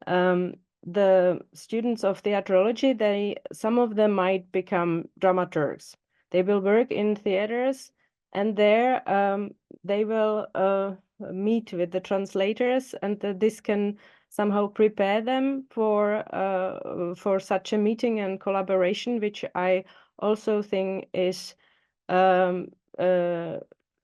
the students of theatrology, some of them might become dramaturgs. They will work in theaters, and there they will meet with the translators, and this can somehow prepare them for such a meeting and collaboration, which I also think is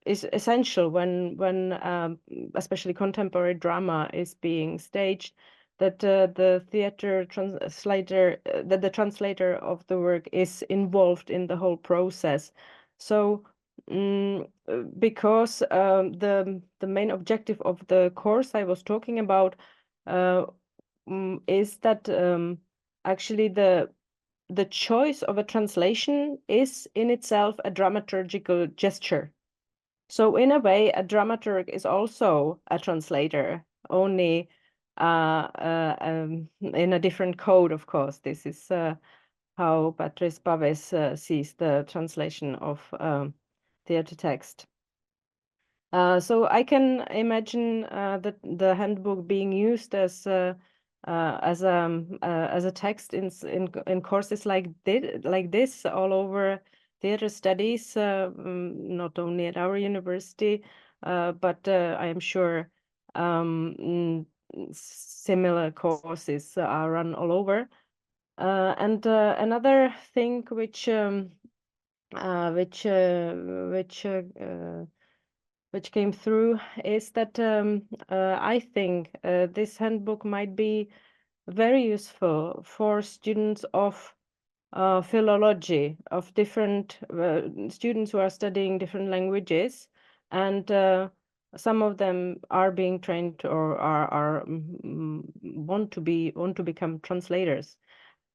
essential when especially contemporary drama is being staged, that the theater translator, that the translator of the work is involved in the whole process. So because the main objective of the course I was talking about is that actually the choice of a translation is in itself a dramaturgical gesture. So in a way, a dramaturg is also a translator, only in a different code, of course. This is how Patrice Paves sees the translation of theater text. So I can imagine that the handbook being used as a text in courses like this all over theater studies, not only at our university, but I am sure similar courses are run all over. And another thing which came through is that I think this handbook might be very useful for students of philology, of different students who are studying different languages, and some of them are being trained or want to become translators.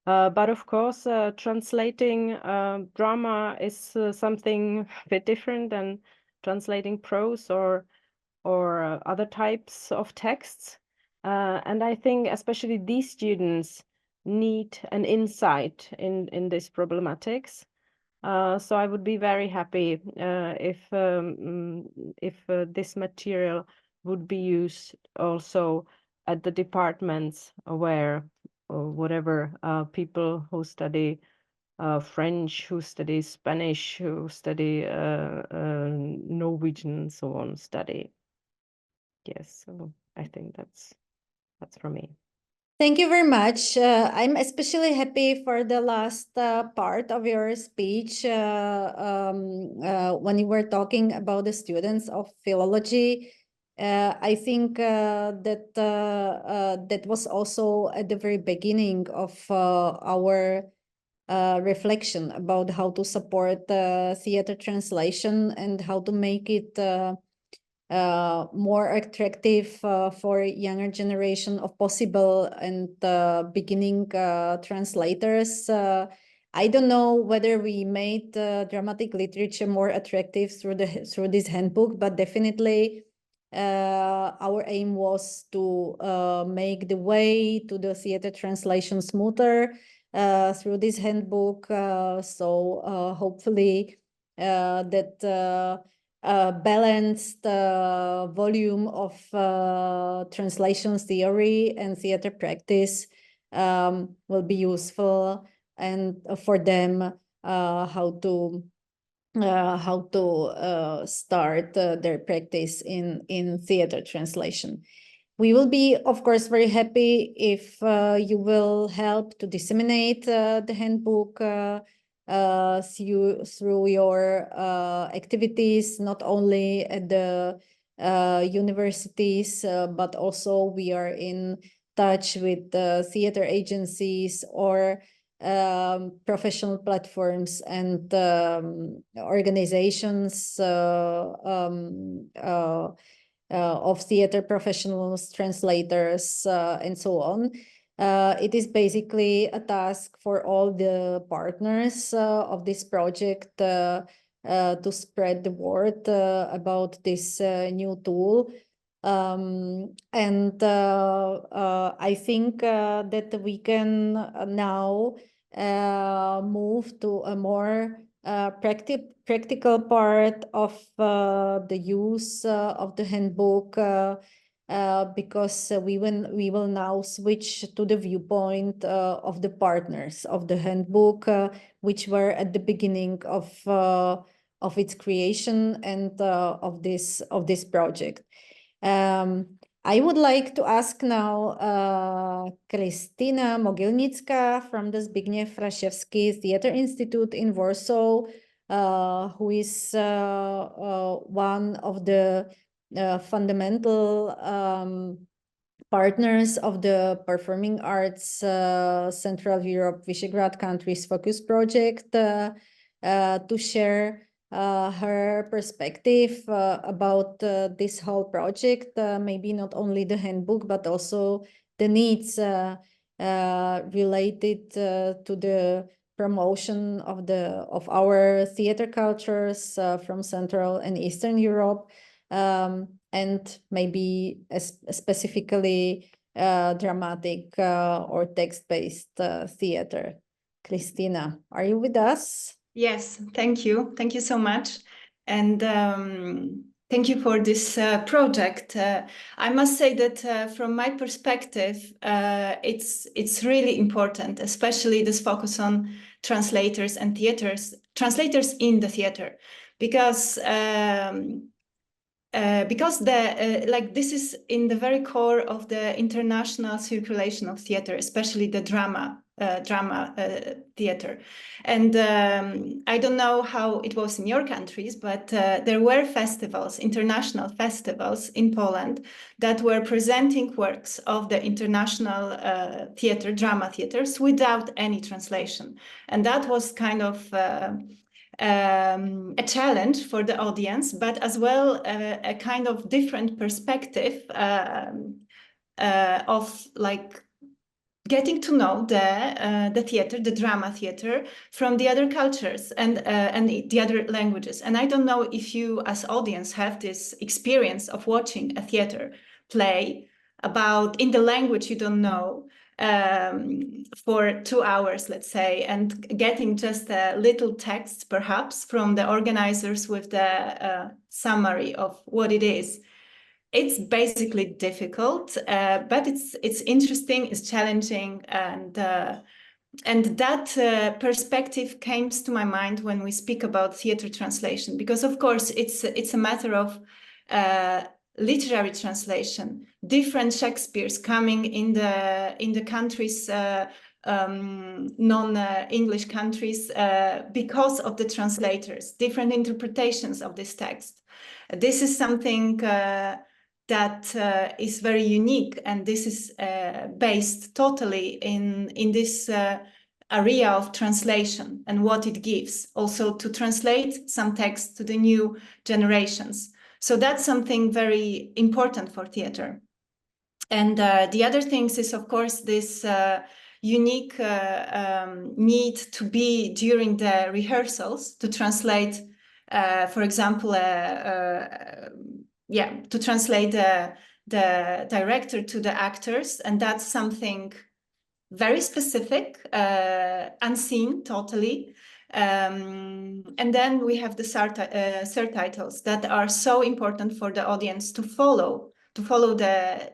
But of course, translating drama is something a bit different than translating prose or other types of texts. And I think especially these students need an insight in this problematics. So I would be very happy if this material would be used also at the departments where whatever people who study French, who study Spanish, who study Norwegian, and so on, study. Yes, so I think that's from me. Thank you very much. I'm especially happy for the last part of your speech when you were talking about the students of philology. I think that was also at the very beginning of our reflection about how to support theater translation and how to make it more attractive for younger generation of possible and beginning translators. I don't know whether we made dramatic literature more attractive through this handbook, but definitely our aim was to make the way to the theater translation smoother through this handbook. So hopefully that balanced volume of translation theory and theater practice will be useful, and for them how to start their practice in theater translation. We will be, of course, very happy if you will help to disseminate the handbook through your activities, not only at the universities, but also we are in touch with theater agencies or professional platforms and organizations of theater professionals, translators, and so on. It is basically a task for all the partners of this project to spread the word about this new tool. And I think that we can now move to a more practical part of the use of the handbook, because we will now switch to the viewpoint of the partners of the handbook, which were at the beginning of its creation and of this project. I would like to ask now Krystyna Mogilnicka from the Zbigniew Frasiewski Theatre Institute in Warsaw, who is one of the fundamental partners of the Performing Arts Central Europe Visegrad Countries Focus Project, to share her perspective about this whole project, maybe not only the handbook, but also the needs related to the promotion of our theater cultures from Central and Eastern Europe, and maybe specifically dramatic or text-based theater. Krystyna, are you with us? Yes, thank you. Thank you so much. And Thank you for this project. I must say that from my perspective, it's really important, especially this focus on translators and translators in the theater, because this is in the very core of the international circulation of theater, especially the drama theater. And I don't know how it was in your countries, but there were festivals, international festivals in Poland that were presenting works of the international drama theaters without any translation. And that was kind of a challenge for the audience, but as well a kind of different perspective of like getting to know the theater, the drama theater, from the other cultures and the other languages. And I don't know if you as audience have this experience of watching a theater play in the language you don't know for 2 hours, let's say, and getting just a little text perhaps from the organizers with the summary of what it is. It's basically difficult, but it's interesting, it's challenging, and that perspective came to my mind when we speak about theater translation, because of course it's a matter of literary translation, different Shakespeares coming in the countries, non-English countries, because of the translators, different interpretations of this text. This is something that is very unique, and this is based totally in this area of translation and what it gives, also to translate some text to the new generations. So that's something very important for theater. And the other things is, of course, this unique need to be during the rehearsals to translate, for example, to translate the director to the actors, and that's something very specific, unseen totally. And then we have the subtitles that are so important for the audience to follow the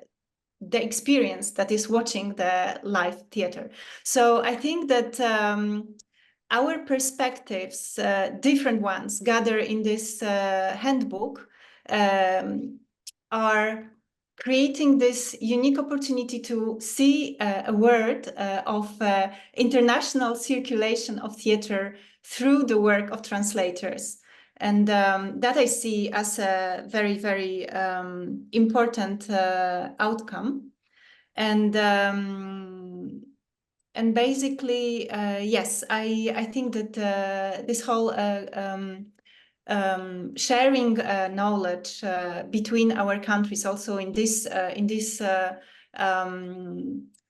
experience that is watching the live theater. So I think that our perspectives, different ones, gather in this handbook, are creating this unique opportunity to see a world of international circulation of theater through the work of translators. And that I see as a very, very important outcome. And basically, yes, I think that this whole sharing knowledge between our countries, also in this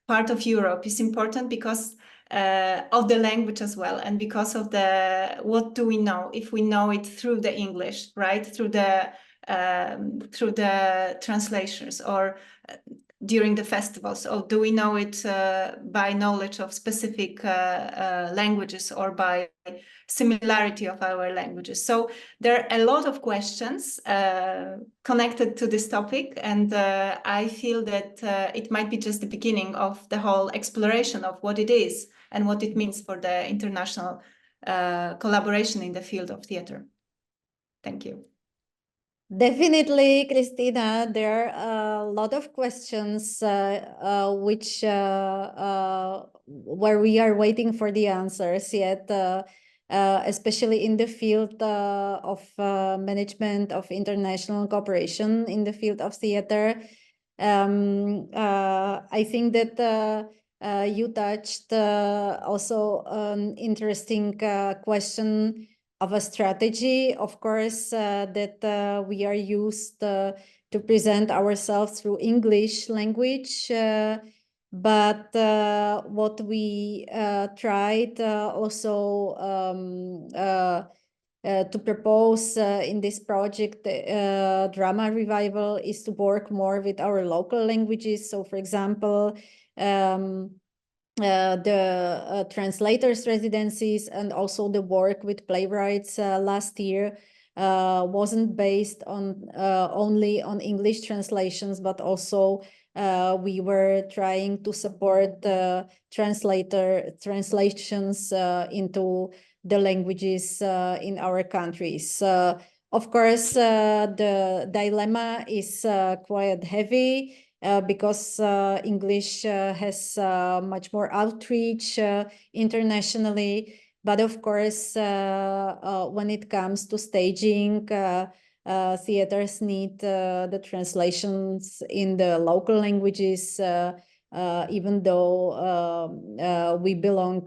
part of Europe, is important because of the language as well, and because of what do we know if we know it through the English, right, through the translations, or during the festivals, or do we know it by knowledge of specific languages or by similarity of our languages? So there are a lot of questions connected to this topic, and I feel that it might be just the beginning of the whole exploration of what it is and what it means for the international collaboration in the field of theater. Thank you. Definitely, Christina, there are a lot of questions which where we are waiting for the answers yet, especially in the field of management of international cooperation in the field of theater. I think that you touched also an interesting question of a strategy, of course, that we are used to present ourselves through English language. But what we tried also to propose in this project, Drama Revival, is to work more with our local languages. So, for example, the translators residencies and also the work with playwrights last year wasn't based on only on English translations, but also we were trying to support translations into the languages in our countries. Of course, the dilemma is quite heavy because English has much more outreach internationally. But of course, when it comes to staging, theaters need the translations in the local languages, even though we belong,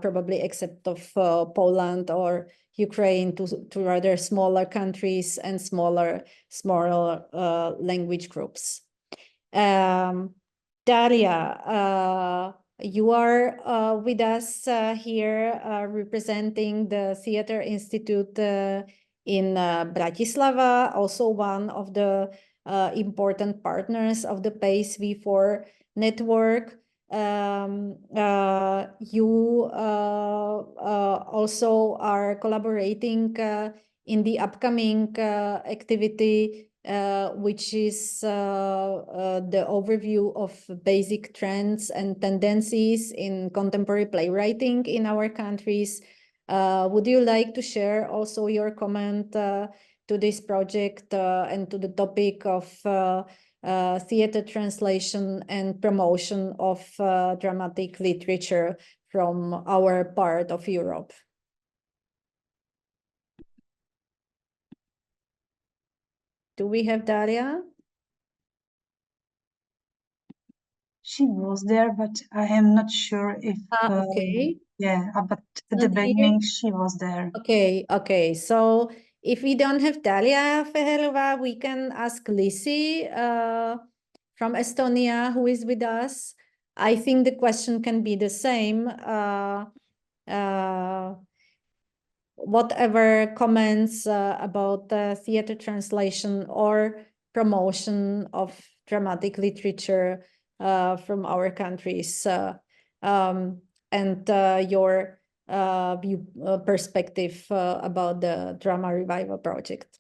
probably except of Poland or Ukraine, to rather smaller countries and smaller language groups. Daria, you are with us here representing the Theatre Institute in Bratislava, also one of the important partners of the PACE V4 network. You also are collaborating in the upcoming activity, which is the overview of basic trends and tendencies in contemporary playwriting in our countries. Would you like to share also your comment to this project and to the topic of theater translation and promotion of dramatic literature from our part of Europe? Do we have Daria? She was there, but I am not sure if. Okay. Yeah, but at the beginning she was there. Okay. So if we don't have Dalia Feherova, we can ask Lisi from Estonia, who is with us. I think the question can be the same. Whatever comments about theater translation or promotion of dramatic literature from our countries, and your view perspective about the Drama Revival project.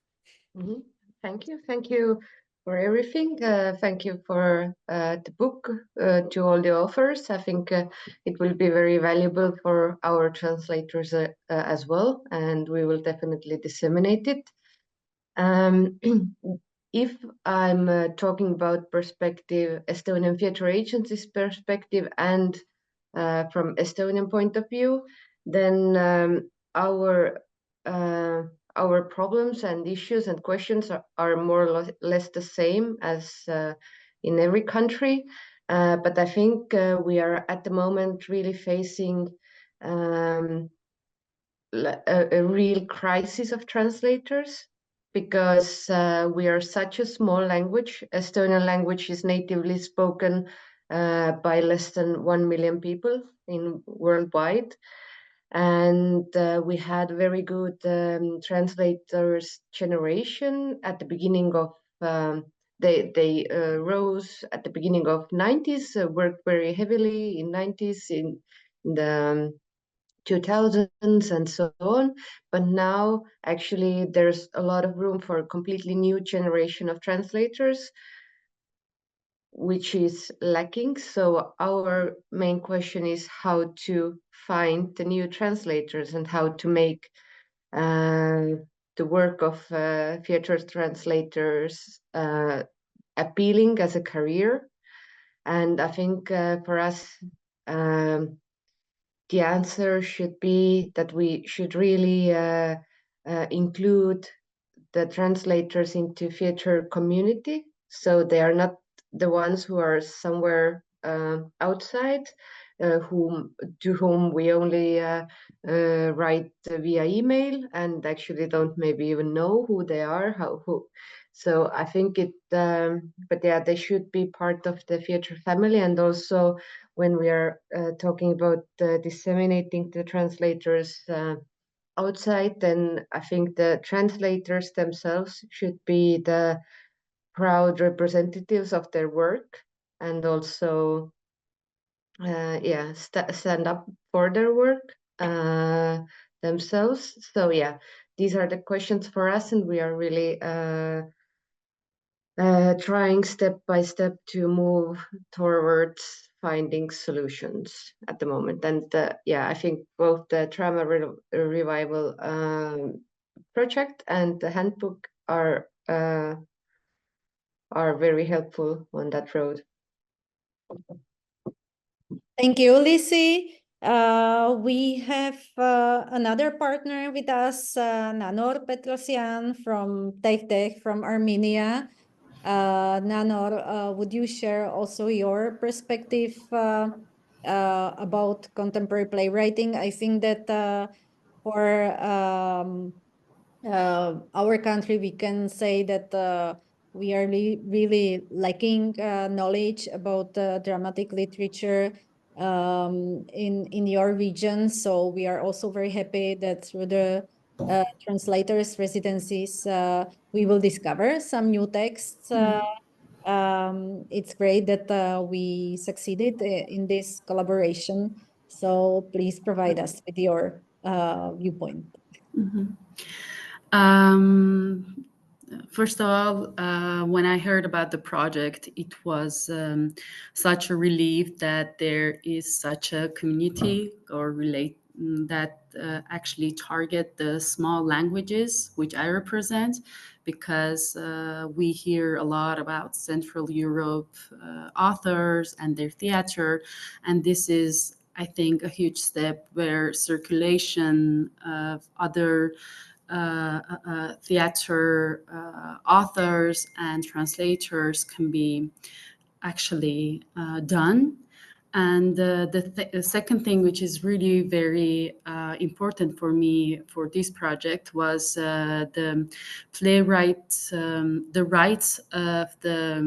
Mm-hmm. Thank you for everything. Thank you for the book, to all the authors. I think it will be very valuable for our translators as well, and we will definitely disseminate it. If I'm talking about perspective, Estonian Theatre Agency's perspective, and from Estonian point of view, then our problems and issues and questions are more or less the same as in every country. But I think we are at the moment really facing a real crisis of translators, because we are such a small language. Estonian language is natively spoken by less than 1 million people in worldwide. And we had very good translators generation at the beginning of, they rose at the beginning of 90s, worked very heavily in 90s, in the 2000s and so on. But now actually there's a lot of room for a completely new generation of translators, which is lacking. So our main question is how to find the new translators and how to make the work of theatre translators appealing as a career. And I think for us, the answer should be that we should really include the translators into theatre community, so they are not the ones who are somewhere outside, to whom we only write via email and actually don't maybe even know who they are, who. So I think it, but yeah, they should be part of the theatre family. And also when we are talking about disseminating the translators outside, then I think the translators themselves should be the proud representatives of their work, and also stand up for their work themselves. So yeah, these are the questions for us, and we are really trying step by step to move towards finding solutions at the moment. And yeah, I think both the trauma revival project and the handbook are very helpful on that road. Thank you, Lizzie. We have another partner with us, Nanor Petrosyan from TechTech from Armenia. Nanor, would you share also your perspective about contemporary playwriting? I think that for our country, we can say that we are really lacking knowledge about dramatic literature in your region. So we are also very happy that through the translators residencies, we will discover some new texts. It's great that we succeeded in this collaboration. So please provide us with your viewpoint. First of all, when I heard about the project, it was such a relief that there is such a community or that actually target the small languages which I represent, because we hear a lot about Central Europe authors and their theater, and this is, I think, a huge step where circulation of other theater authors and translators can be actually done. And the second thing, which is really very important for me for this project, was the playwrights, the rights of the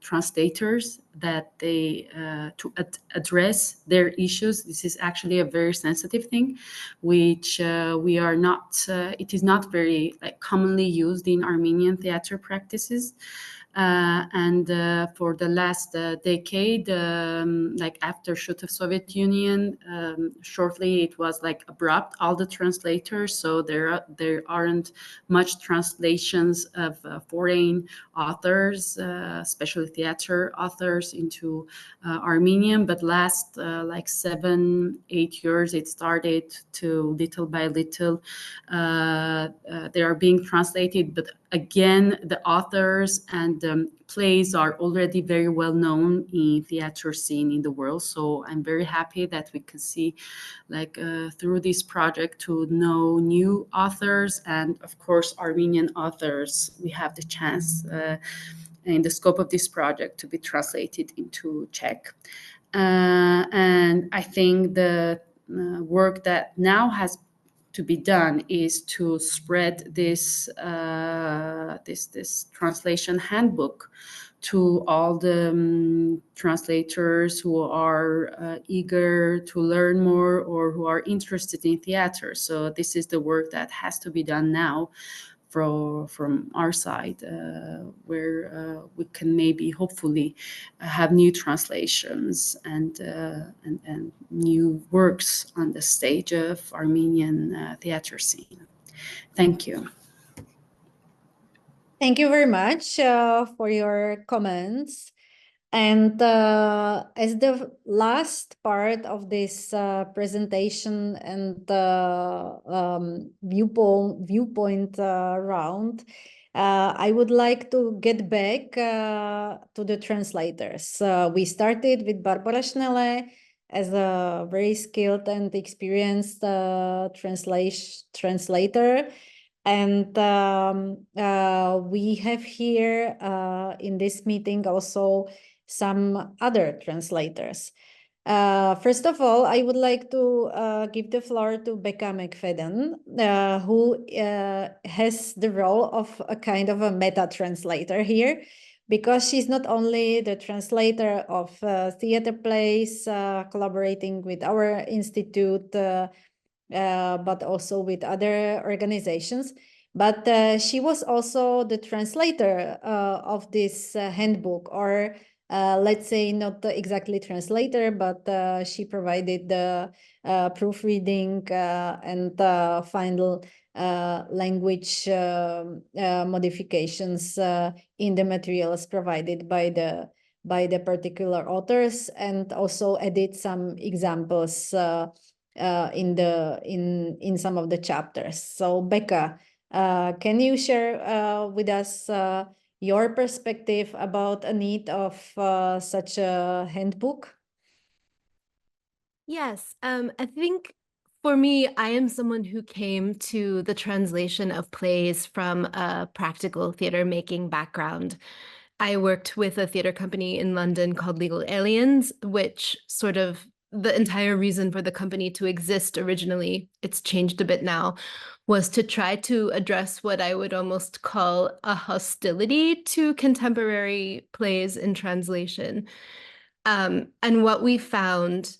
translators, that they to address their issues. This is actually a very sensitive thing, which we are not. It is not very commonly used in Armenian theater practices. And for the last decade, after shoot of Soviet Union, shortly it was abrupt, all the translators. So there aren't much translations of foreign authors, especially theater authors, into Armenian. But last 7-8 years, it started to little by little. They are being translated, but again, the authors and plays are already very well known in theater scene in the world. So I'm very happy that we can see through this project to know new authors, and of course Armenian authors. We have the chance in the scope of this project to be translated into Czech. And I think the work that now has to be done is to spread this this translation handbook to all the translators who are eager to learn more or who are interested in theater. So this is the work that has to be done now from our side, where we can maybe hopefully have new translations and new works on the stage of Armenian theater scene. Thank you. Thank you very much for your comments. And as the last part of this presentation and viewpoint round, I would like to get back to the translators. We started with Barbara Schnelle as a very skilled and experienced translator. And we have here in this meeting also some other translators. First of all, I would like to give the floor to Becca McFadden, who has the role of a kind of a meta translator here, because she's not only the translator of theater plays, collaborating with our institute, but also with other organizations. But she was also the translator of this handbook, or let's say not exactly translator, but she provided the proofreading and final language modifications in the materials provided by the particular authors, and also edit some examples in some of the chapters. So Becca, can you share with us your perspective about a need of such a handbook? Yes, I think for me, I am someone who came to the translation of plays from a practical theater making background. I worked with a theater company in London called Legal Aliens, which sort of the entire reason for the company to exist originally, it's changed a bit now, was to try to address what I would almost call a hostility to contemporary plays in translation. And what we found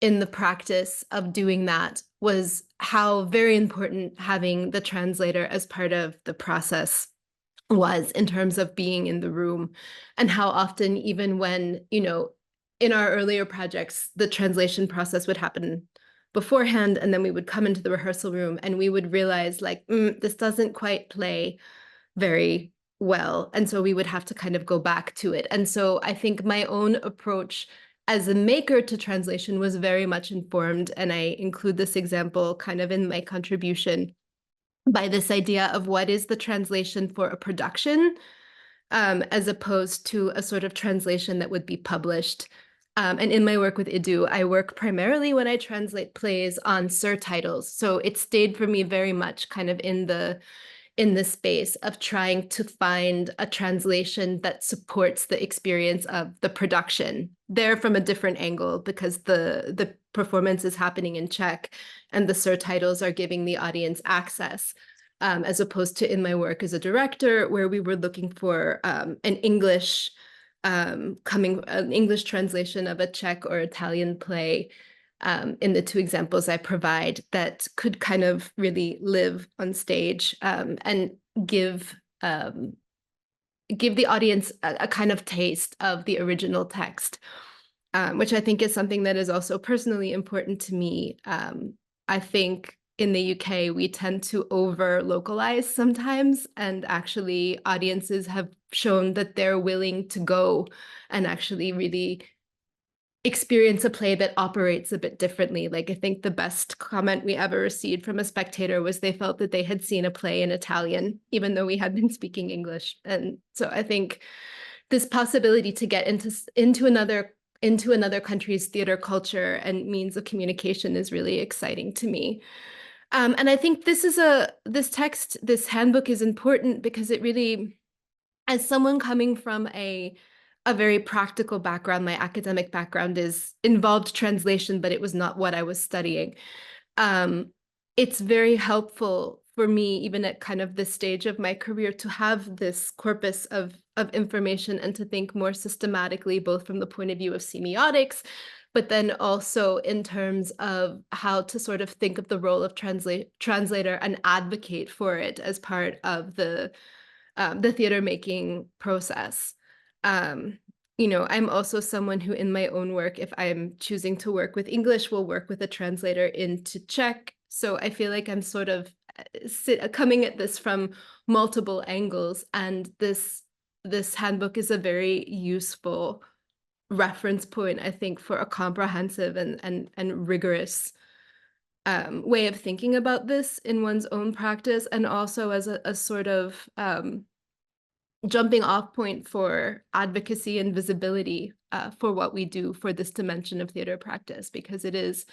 in the practice of doing that was how very important having the translator as part of the process was in terms of being in the room, and how often, even when, you know, in our earlier projects, the translation process would happen beforehand, and then we would come into the rehearsal room and we would realize like, this doesn't quite play very well. And so we would have to kind of go back to it. And so I think my own approach as a maker to translation was very much informed, and I include this example kind of in my contribution, by this idea of what is the translation for a production, as opposed to a sort of translation that would be published. And in my work with IDU, I work primarily when I translate plays on surtitles. So it stayed for me very much kind of in the space of trying to find a translation that supports the experience of the production there from a different angle, because the performance is happening in Czech and the surtitles are giving the audience access, as opposed to in my work as a director, where we were looking for an English translation of a Czech or Italian play, in the two examples I provide, that could kind of really live on stage, and give the audience a kind of taste of the original text, which I think is something that is also personally important to me. I think in the UK, we tend to over-localize sometimes, and actually audiences have shown that they're willing to go and actually really experience a play that operates a bit differently. Like, I think the best comment we ever received from a spectator was they felt that they had seen a play in Italian, even though we had been speaking English. And so I think this possibility to get into another country's theater culture and means of communication is really exciting to me. And I think this handbook is important because it really, as someone coming from a very practical background, my academic background involved translation, but it was not what I was studying. It's very helpful for me, even at kind of this stage of my career, to have this corpus of information and to think more systematically, both from the point of view of semiotics, but then also in terms of how to sort of think of the role of translator and advocate for it as part of the theater making process. I'm also someone who, in my own work, if I'm choosing to work with English, will work with a translator into Czech. So I feel like I'm sort of coming at this from multiple angles, and this handbook is a very useful reference point, I think, for a comprehensive and rigorous way of thinking about this in one's own practice, and also as a sort of jumping off point for advocacy and visibility for what we do for this dimension of theater practice, because it is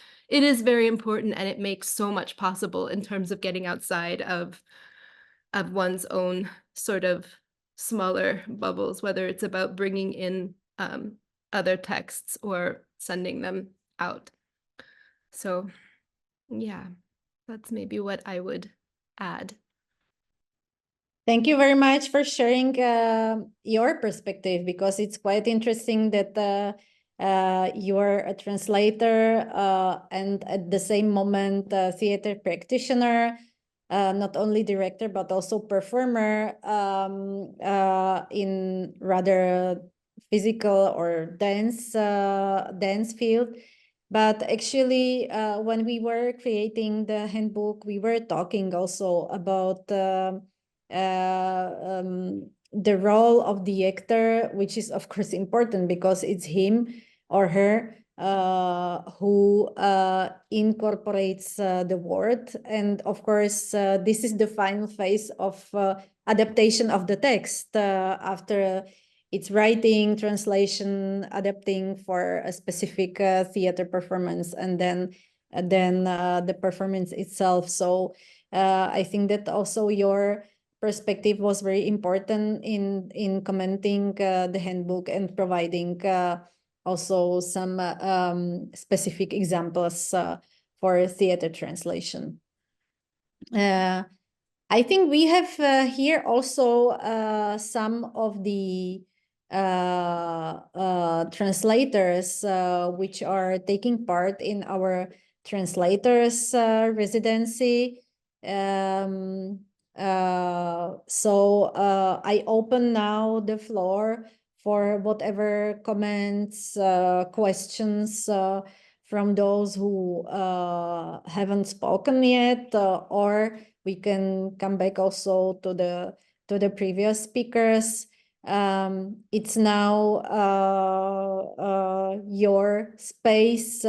very important, and it makes so much possible in terms of getting outside of one's own sort of smaller bubbles, whether it's about bringing in other texts or sending them out. So yeah, that's maybe what I would add. Thank you very much for sharing your perspective, because it's quite interesting that you're a translator and at the same moment a theater practitioner, not only director but also performer in rather physical or dance field. But actually, when we were creating the handbook, we were talking also about the role of the actor, which is of course important because it's him or her who incorporates the word. And of course, this is the final phase of adaptation of the text after its writing, translation, adapting for a specific theater performance, and then the performance itself. So I think that also your perspective was very important in commenting the handbook and providing also some specific examples for theater translation. I think we have here also some of the translators which are taking part in our translators residency. So I open now the floor for whatever comments, questions from those who haven't spoken yet, or we can come back also to the previous speakers. It's now your space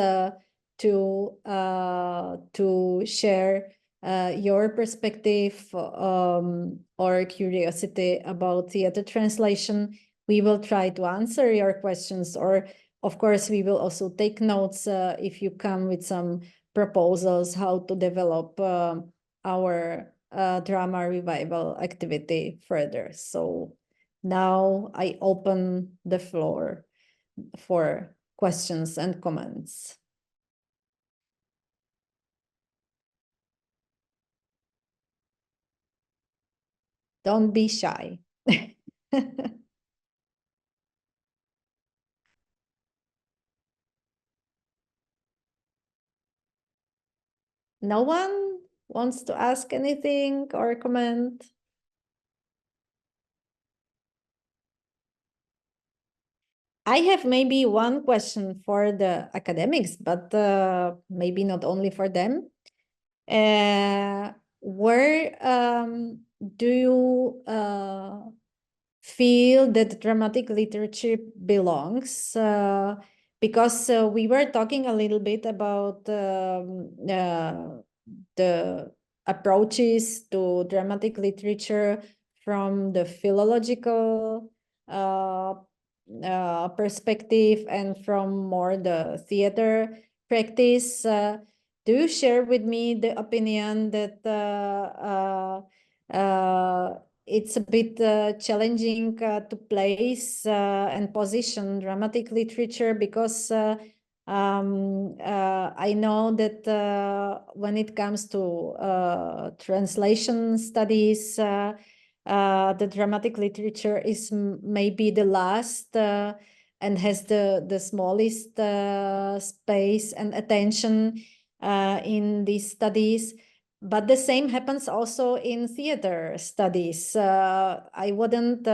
to share your perspective or curiosity about theater translation. We will try to answer your questions, or of course we will also take notes if you come with some proposals how to develop our drama revival activity further. So now I open the floor for questions and comments. Don't be shy. No one wants to ask anything or comment? I have maybe one question for the academics, but maybe not only for them. Where do you feel that dramatic literature belongs? Because we were talking a little bit about the approaches to dramatic literature from the philological perspective and from more the theater practice. Do you share with me the opinion that it's a bit challenging to place and position dramatic literature, because I know that when it comes to translation studies, the dramatic literature is maybe the last and has the smallest space and attention in these studies. But the same happens also in theater studies. I wouldn't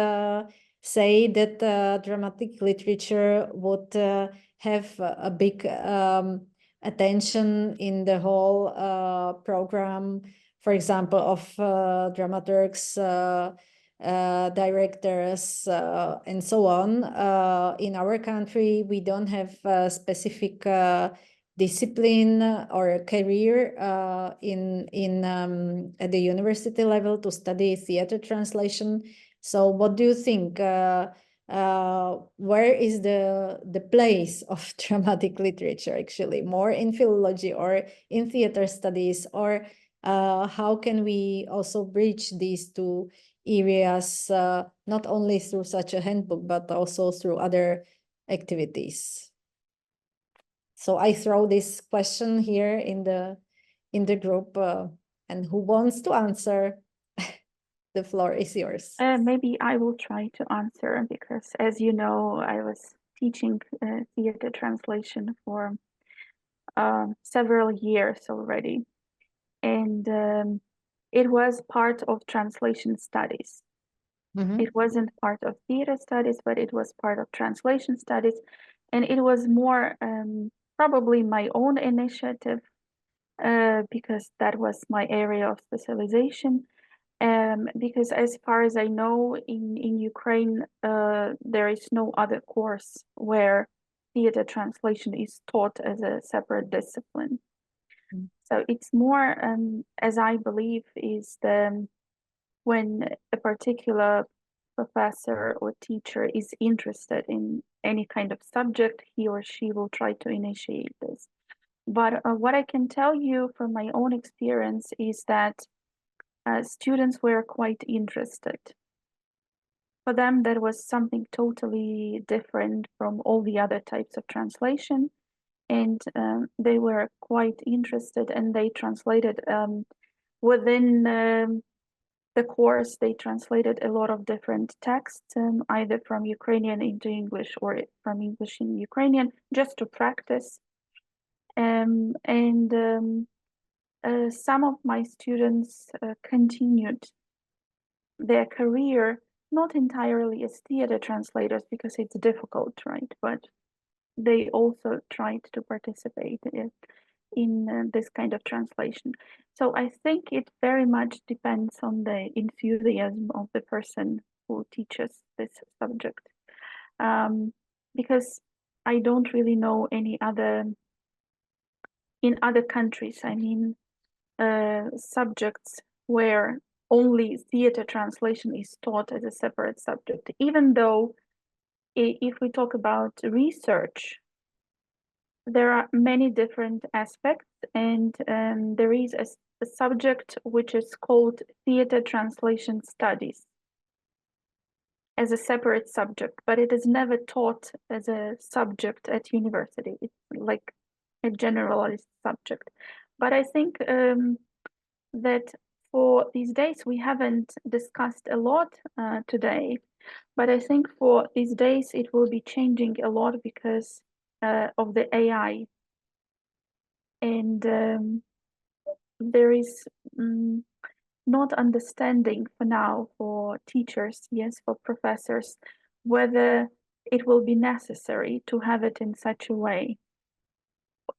say that dramatic literature would have a big attention in the whole program, for example, of dramaturgs, directors, and so on. In our country, we don't have a specific discipline or career at the university level to study theater translation. So what do you think? Where is the place of dramatic literature actually? More in philology or in theater studies? Or how can we also bridge these two areas, not only through such a handbook, but also through other activities? So I throw this question here in the group, and who wants to answer? The floor is yours. Maybe I will try to answer, because as you know, I was teaching theater translation for several years already. And it was part of translation studies. It wasn't part of theater studies, but it was part of translation studies. And it was more probably my own initiative because that was my area of specialization. Because as far as I know, in Ukraine, there is no other course where theater translation is taught as a separate discipline. So it's more, as I believe, is when a particular professor or teacher is interested in any kind of subject, he or she will try to initiate this. But what I can tell you from my own experience is that students were quite interested. For them, that was something totally different from all the other types of translation. And they were quite interested, and they translated within the course, they translated a lot of different texts, either from Ukrainian into English or from English in Ukrainian, just to practice. Some of my students continued their career, not entirely as theater translators because it's difficult, right? But they also tried to participate in this kind of translation. So I think it very much depends on the enthusiasm of the person who teaches this subject. Because I don't really know any other, in other countries, I mean, subjects where only theater translation is taught as a separate subject, even though if we talk about research, there are many different aspects, and there is a subject which is called theater translation studies as a separate subject, but it is never taught as a subject at university. It's like a generalized subject. But I think that for these days, we haven't discussed a lot today, but I think for these days, it will be changing a lot because of the AI. And there is not understanding for now for teachers, yes, for professors, whether it will be necessary to have it in such a way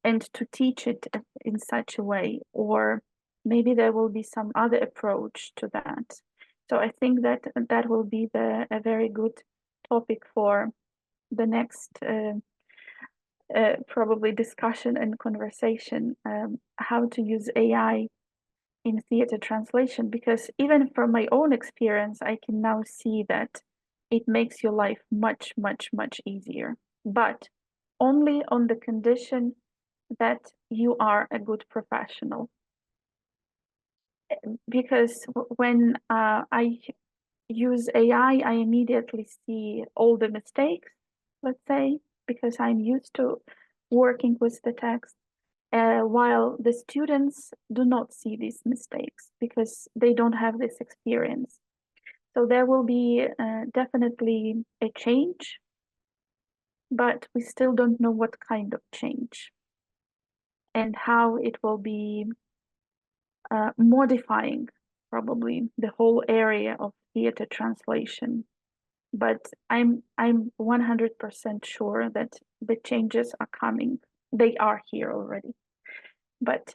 and to teach it in such a way, or maybe there will be some other approach to that. So I think that that will be a very good topic for the next probably discussion and conversation, how to use AI in theater translation, because even from my own experience, I can now see that it makes your life much, much, much easier, but only on the condition that you are a good professional. Because when I use AI, I immediately see all the mistakes, let's say, because I'm used to working with the text, while the students do not see these mistakes because they don't have this experience. So there will be definitely a change, but we still don't know what kind of change and how it will be modifying probably the whole area of theater translation. But I'm 100% sure that the changes are coming. They are here already. But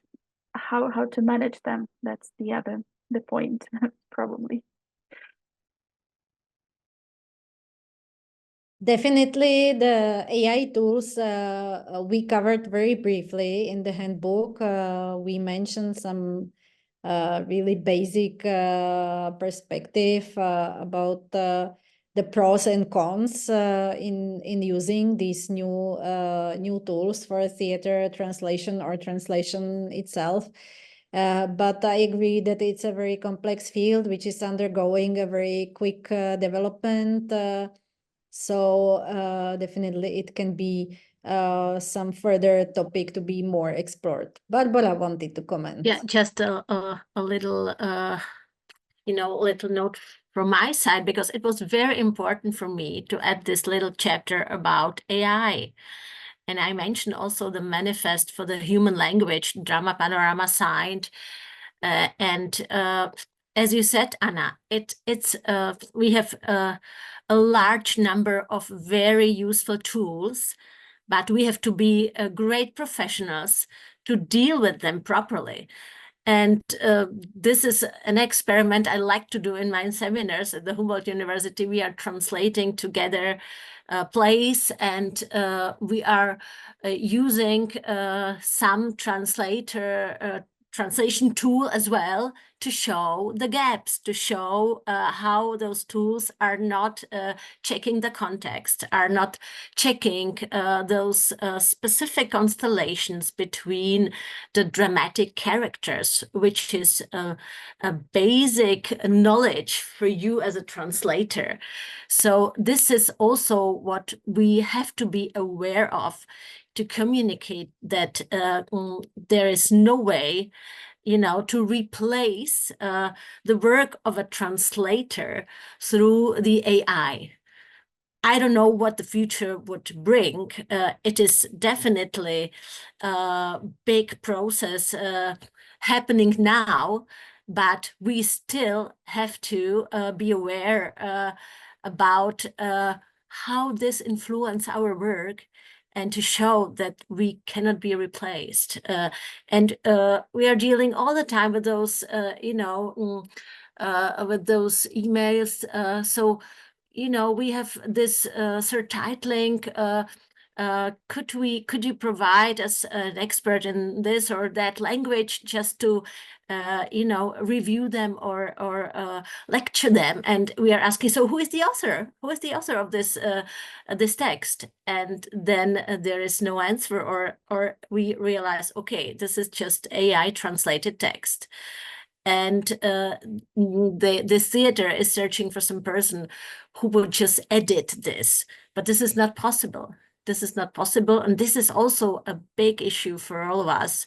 how to manage them, that's the point, probably. Definitely, the AI tools we covered very briefly in the handbook. We mentioned some really basic perspective about the pros and cons in using these new tools for theater translation or translation itself. But I agree that it's a very complex field which is undergoing a very quick development. So definitely it can be some further topic to be more explored. Barbara wanted to comment. Yeah, just a little, little note from my side, because it was very important for me to add this little chapter about AI. And I mentioned also the manifest for the human language, Drama Panorama signed. And as you said, Anna, we have a large number of very useful tools, but we have to be great professionals to deal with them properly. And this is an experiment I like to do in my seminars at the Humboldt University. We are translating together plays, and we are using some translation tool as well to show the gaps, to show how those tools are not checking the context, are not checking those specific constellations between the dramatic characters, which is a basic knowledge for you as a translator. So this is also what we have to be aware of, to communicate that there is no way, to replace the work of a translator through the AI. I don't know what the future would bring. It is definitely a big process happening now, but we still have to be aware about how this influences our work, and to show that we cannot be replaced. And we are dealing all the time with those, with those emails. So, we have this surtitling. Could you provide us an expert in this or that language, just to review them or lecture them? And we are asking, so who is the author? Who is the author of this text? And then there is no answer, or we realize, okay, this is just AI translated text. And the theater is searching for some person who would just edit this, but this is not possible. This is not possible, and this is also a big issue for all of us,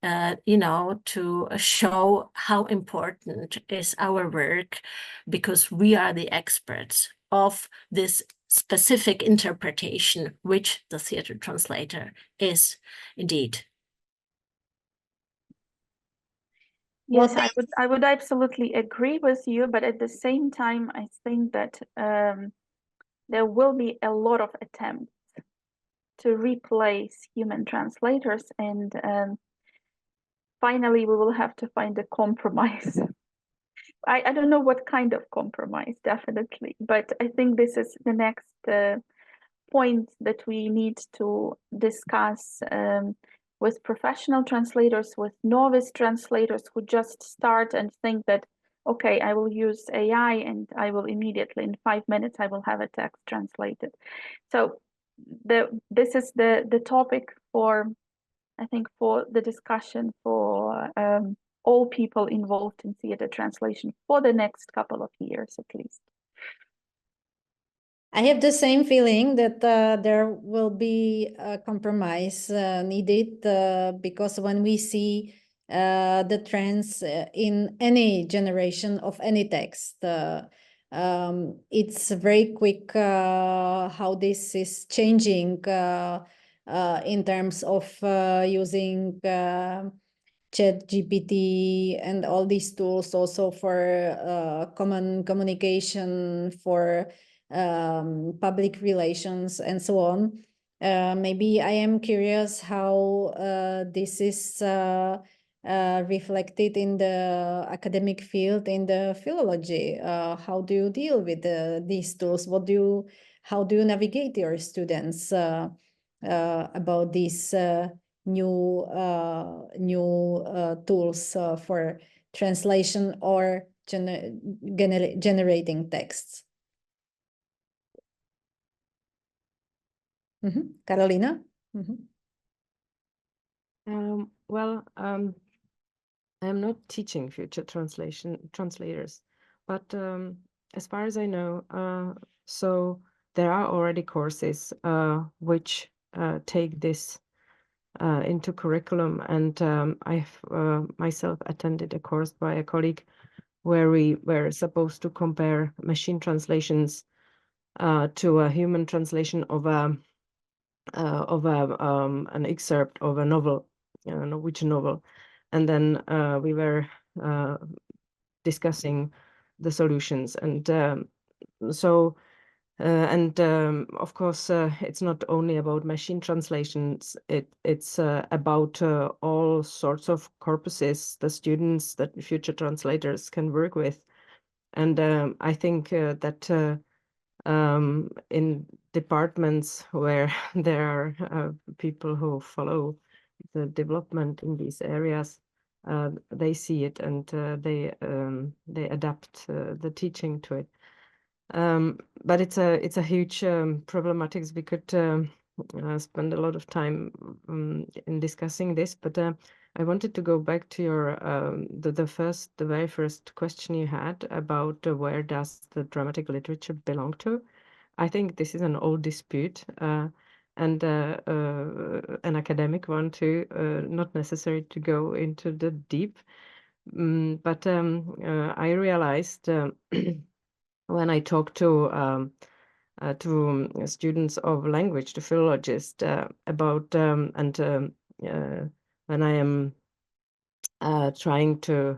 to show how important is our work, because we are the experts of this specific interpretation, which the theater translator is indeed. Yes, I would absolutely agree with you, but at the same time, I think that there will be a lot of attempts to replace human translators, and finally we will have to find a compromise. I don't know what kind of compromise, definitely, but I think this is the next point that we need to discuss with professional translators, with novice translators who just start and think that, okay, I will use AI and I will immediately, in 5 minutes, I will have a text translated. So this is the topic for, I think, for the discussion for all people involved in theater translation for the next couple of years at least. I have the same feeling that there will be a compromise needed, because when we see the trends in any generation of any text, it's very quick how this is changing in terms of using ChatGPT and all these tools also for common communication, for public relations and so on. Maybe I am curious how this is reflected in the academic field, in the philology. How do you deal with these tools? How do you navigate your students about these new tools for translation or generating texts? Carolina? Well, I'm not teaching future translators, but as far as I know, so there are already courses which take this into curriculum, and I've myself attended a course by a colleague where we were supposed to compare machine translations to a human translation of an excerpt of a novel, a Norwegian novel, and then we were discussing the solutions. And of course, it's not only about machine translations, it's about all sorts of corpuses the students, that future translators can work with. And I think that in departments where there are people who follow the development in these areas, they see it, and they adapt the teaching to it. But it's a huge problematics. We could spend a lot of time in discussing this, but I wanted to go back to your the very first question you had about where does the dramatic literature belong to. I think this is an old dispute, and an academic one too, not necessary to go into the deep. But I realized when I talk to students of language, to philologists, about when I am trying to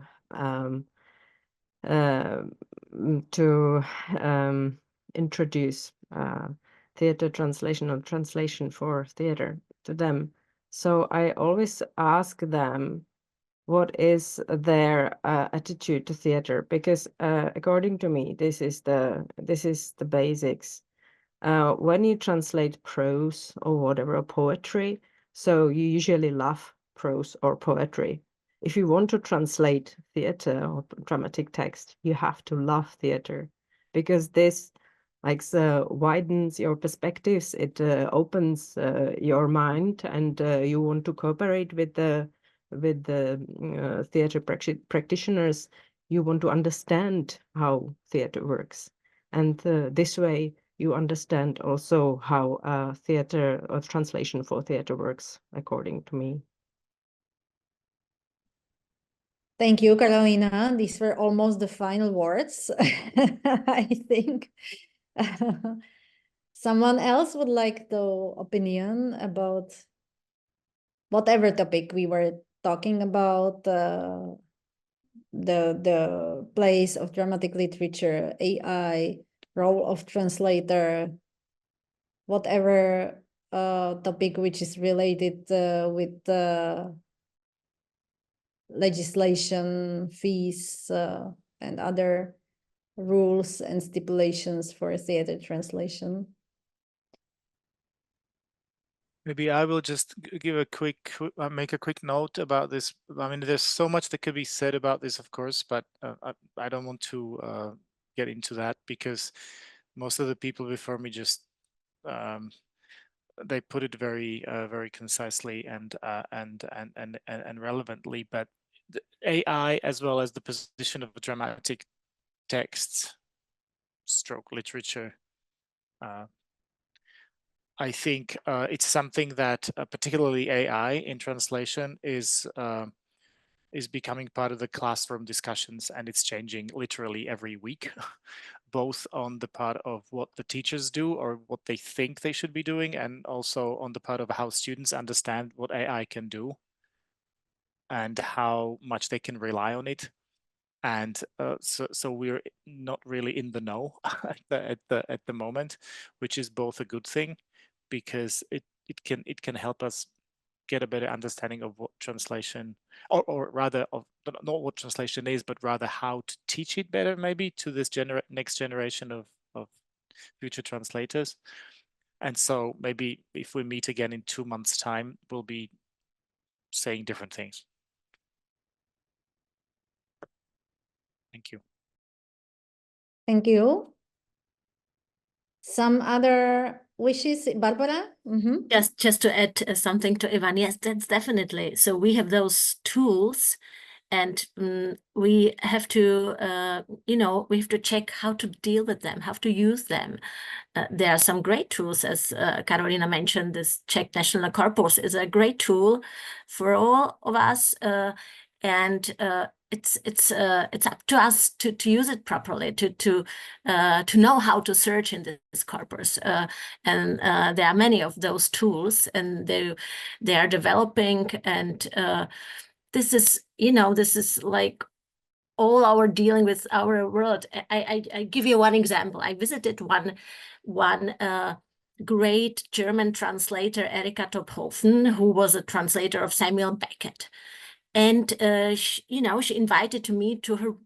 introduce theater translation or translation for theater to them. So I always ask them what is their attitude to theater, because according to me, this is the basics. When you translate prose or whatever, or poetry, so you usually love prose or poetry. If you want to translate theater or dramatic text, you have to love theater, because this widens your perspectives, it opens your mind, and you want to cooperate with the theater practitioners. You want to understand how theater works, and this way you understand also how theater or translation for theater works, according to me. Thank you, Carolina. These were almost the final words, I think. Someone else would like the opinion about whatever topic we were talking about, the place of dramatic literature, AI, role of translator, whatever topic which is related with legislation, fees, and other rules and stipulations for theater translation. Maybe I will just give a make a quick note about this. I mean, there's so much that could be said about this, of course, but I don't want to get into that, because most of the people before me just they put it very very concisely and relevantly. But the AI, as well as the position of dramatic texts, stroke literature, I think it's something that particularly AI in translation is becoming part of the classroom discussions, and it's changing literally every week, both on the part of what the teachers do or what they think they should be doing, and also on the part of how students understand what AI can do and how much they can rely on it. And so we're not really in the know at the moment, which is both a good thing, because it can help us get a better understanding of what translation, or rather of not what translation is, but rather how to teach it better, maybe to this next generation of future translators. And so maybe if we meet again in 2 months' time, we'll be saying different things. Thank you. Thank you. Some other wishes, Barbara? Mm-hmm. Just to add something to Ivan, yes, that's definitely. So we have those tools, and we have to, we have to check how to deal with them, how to use them. There are some great tools, as Carolina mentioned. This Czech National Corpus is a great tool for all of us, and it's up to us to use it properly, to know how to search in this corpus. And there are many of those tools, and they are developing. And this is like all our dealing with our world. I give you one example. I visited one great German translator, Erika Tophofen, who was a translator of Samuel Beckett. And she invited me to her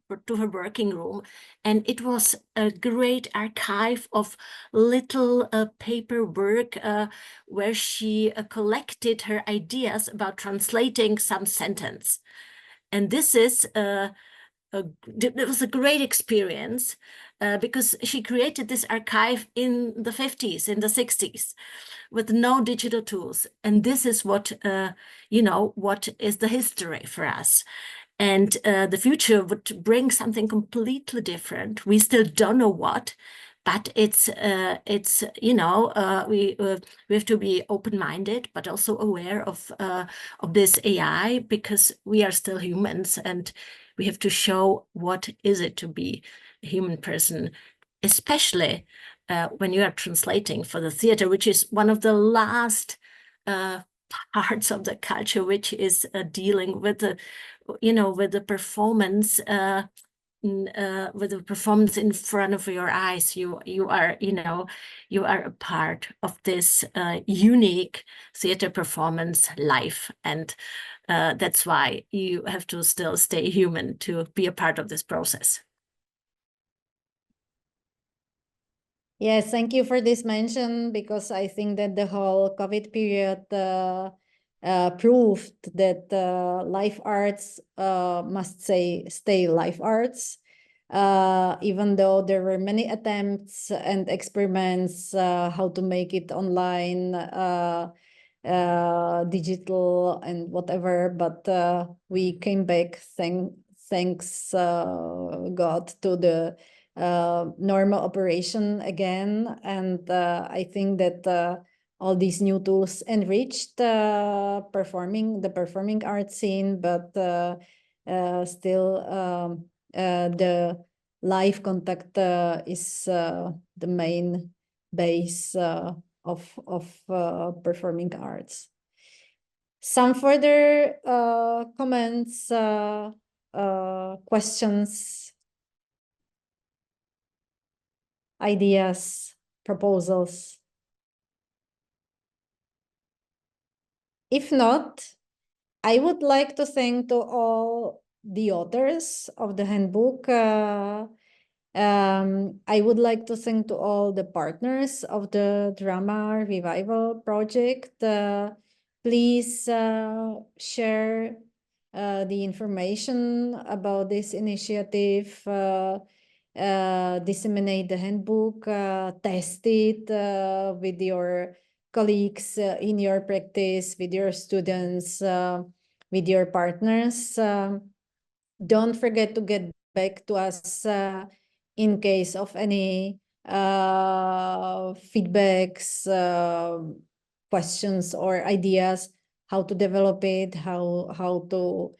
working room, and it was a great archive of little paperwork where she collected her ideas about translating some sentence. And this is it was a great experience because she created this archive in the 50s, in the 60s, with no digital tools. And this is what, what is the history for us. And the future would bring something completely different. We still don't know what, but we have to be open-minded, but also aware of this AI, because we are still humans, and we have to show what is it to be a human person, especially when you are translating for the theater, which is one of the last parts of the culture, which is dealing with the, with the performance. With the performance in front of your eyes, you are a part of this unique theater performance life, and that's why you have to still stay human to be a part of this process. Yes, thank you for this mention, because I think that the whole COVID period proved that life arts must stay life arts, even though there were many attempts and experiments how to make it online, digital and whatever, but we came back, thanks God, to the normal operation again. And I think that all these new tools enriched the performing arts scene, but still the live contact is the main base of performing arts. Some further comments, questions, ideas, proposals? If not, I would like to thank to all the authors of the handbook. I would like to thank to all the partners of the Drama Revival project. Please share the information about this initiative, disseminate the handbook, test it with your colleagues in your practice, with your students, with your partners. Don't forget to get back to us in case of any feedbacks, questions or ideas, how to develop it, how to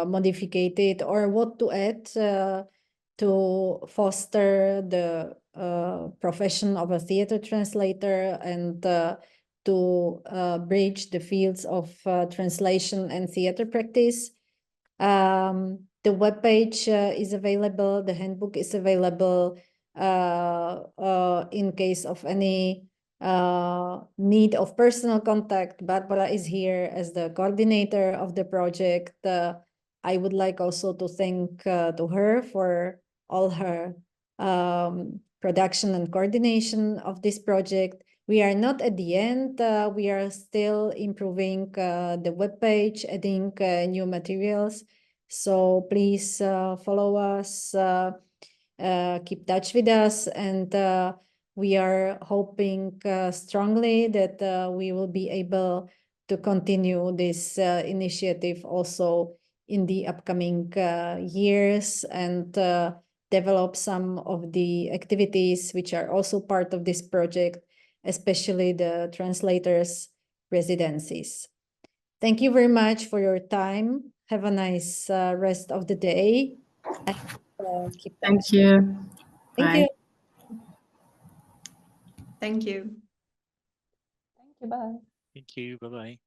modify it, or what to add to foster the profession of a theater translator, and to bridge the fields of translation and theater practice. The webpage is available, the handbook is available in case of any need of personal contact. Barbara is here as the coordinator of the project. I would like also to thank to her for all her production and coordination of this project. We are not at the end. We are still improving the webpage, adding new materials. So please follow us, keep touch with us, and we are hoping strongly that we will be able to continue this initiative also in the upcoming years, and develop some of the activities which are also part of this project, especially the translators' residencies. Thank you very much for your time. Have a nice rest of the day. And, Thank you. Thank Bye. you. Thank you. Thank you. Bye. Thank you. Bye-bye.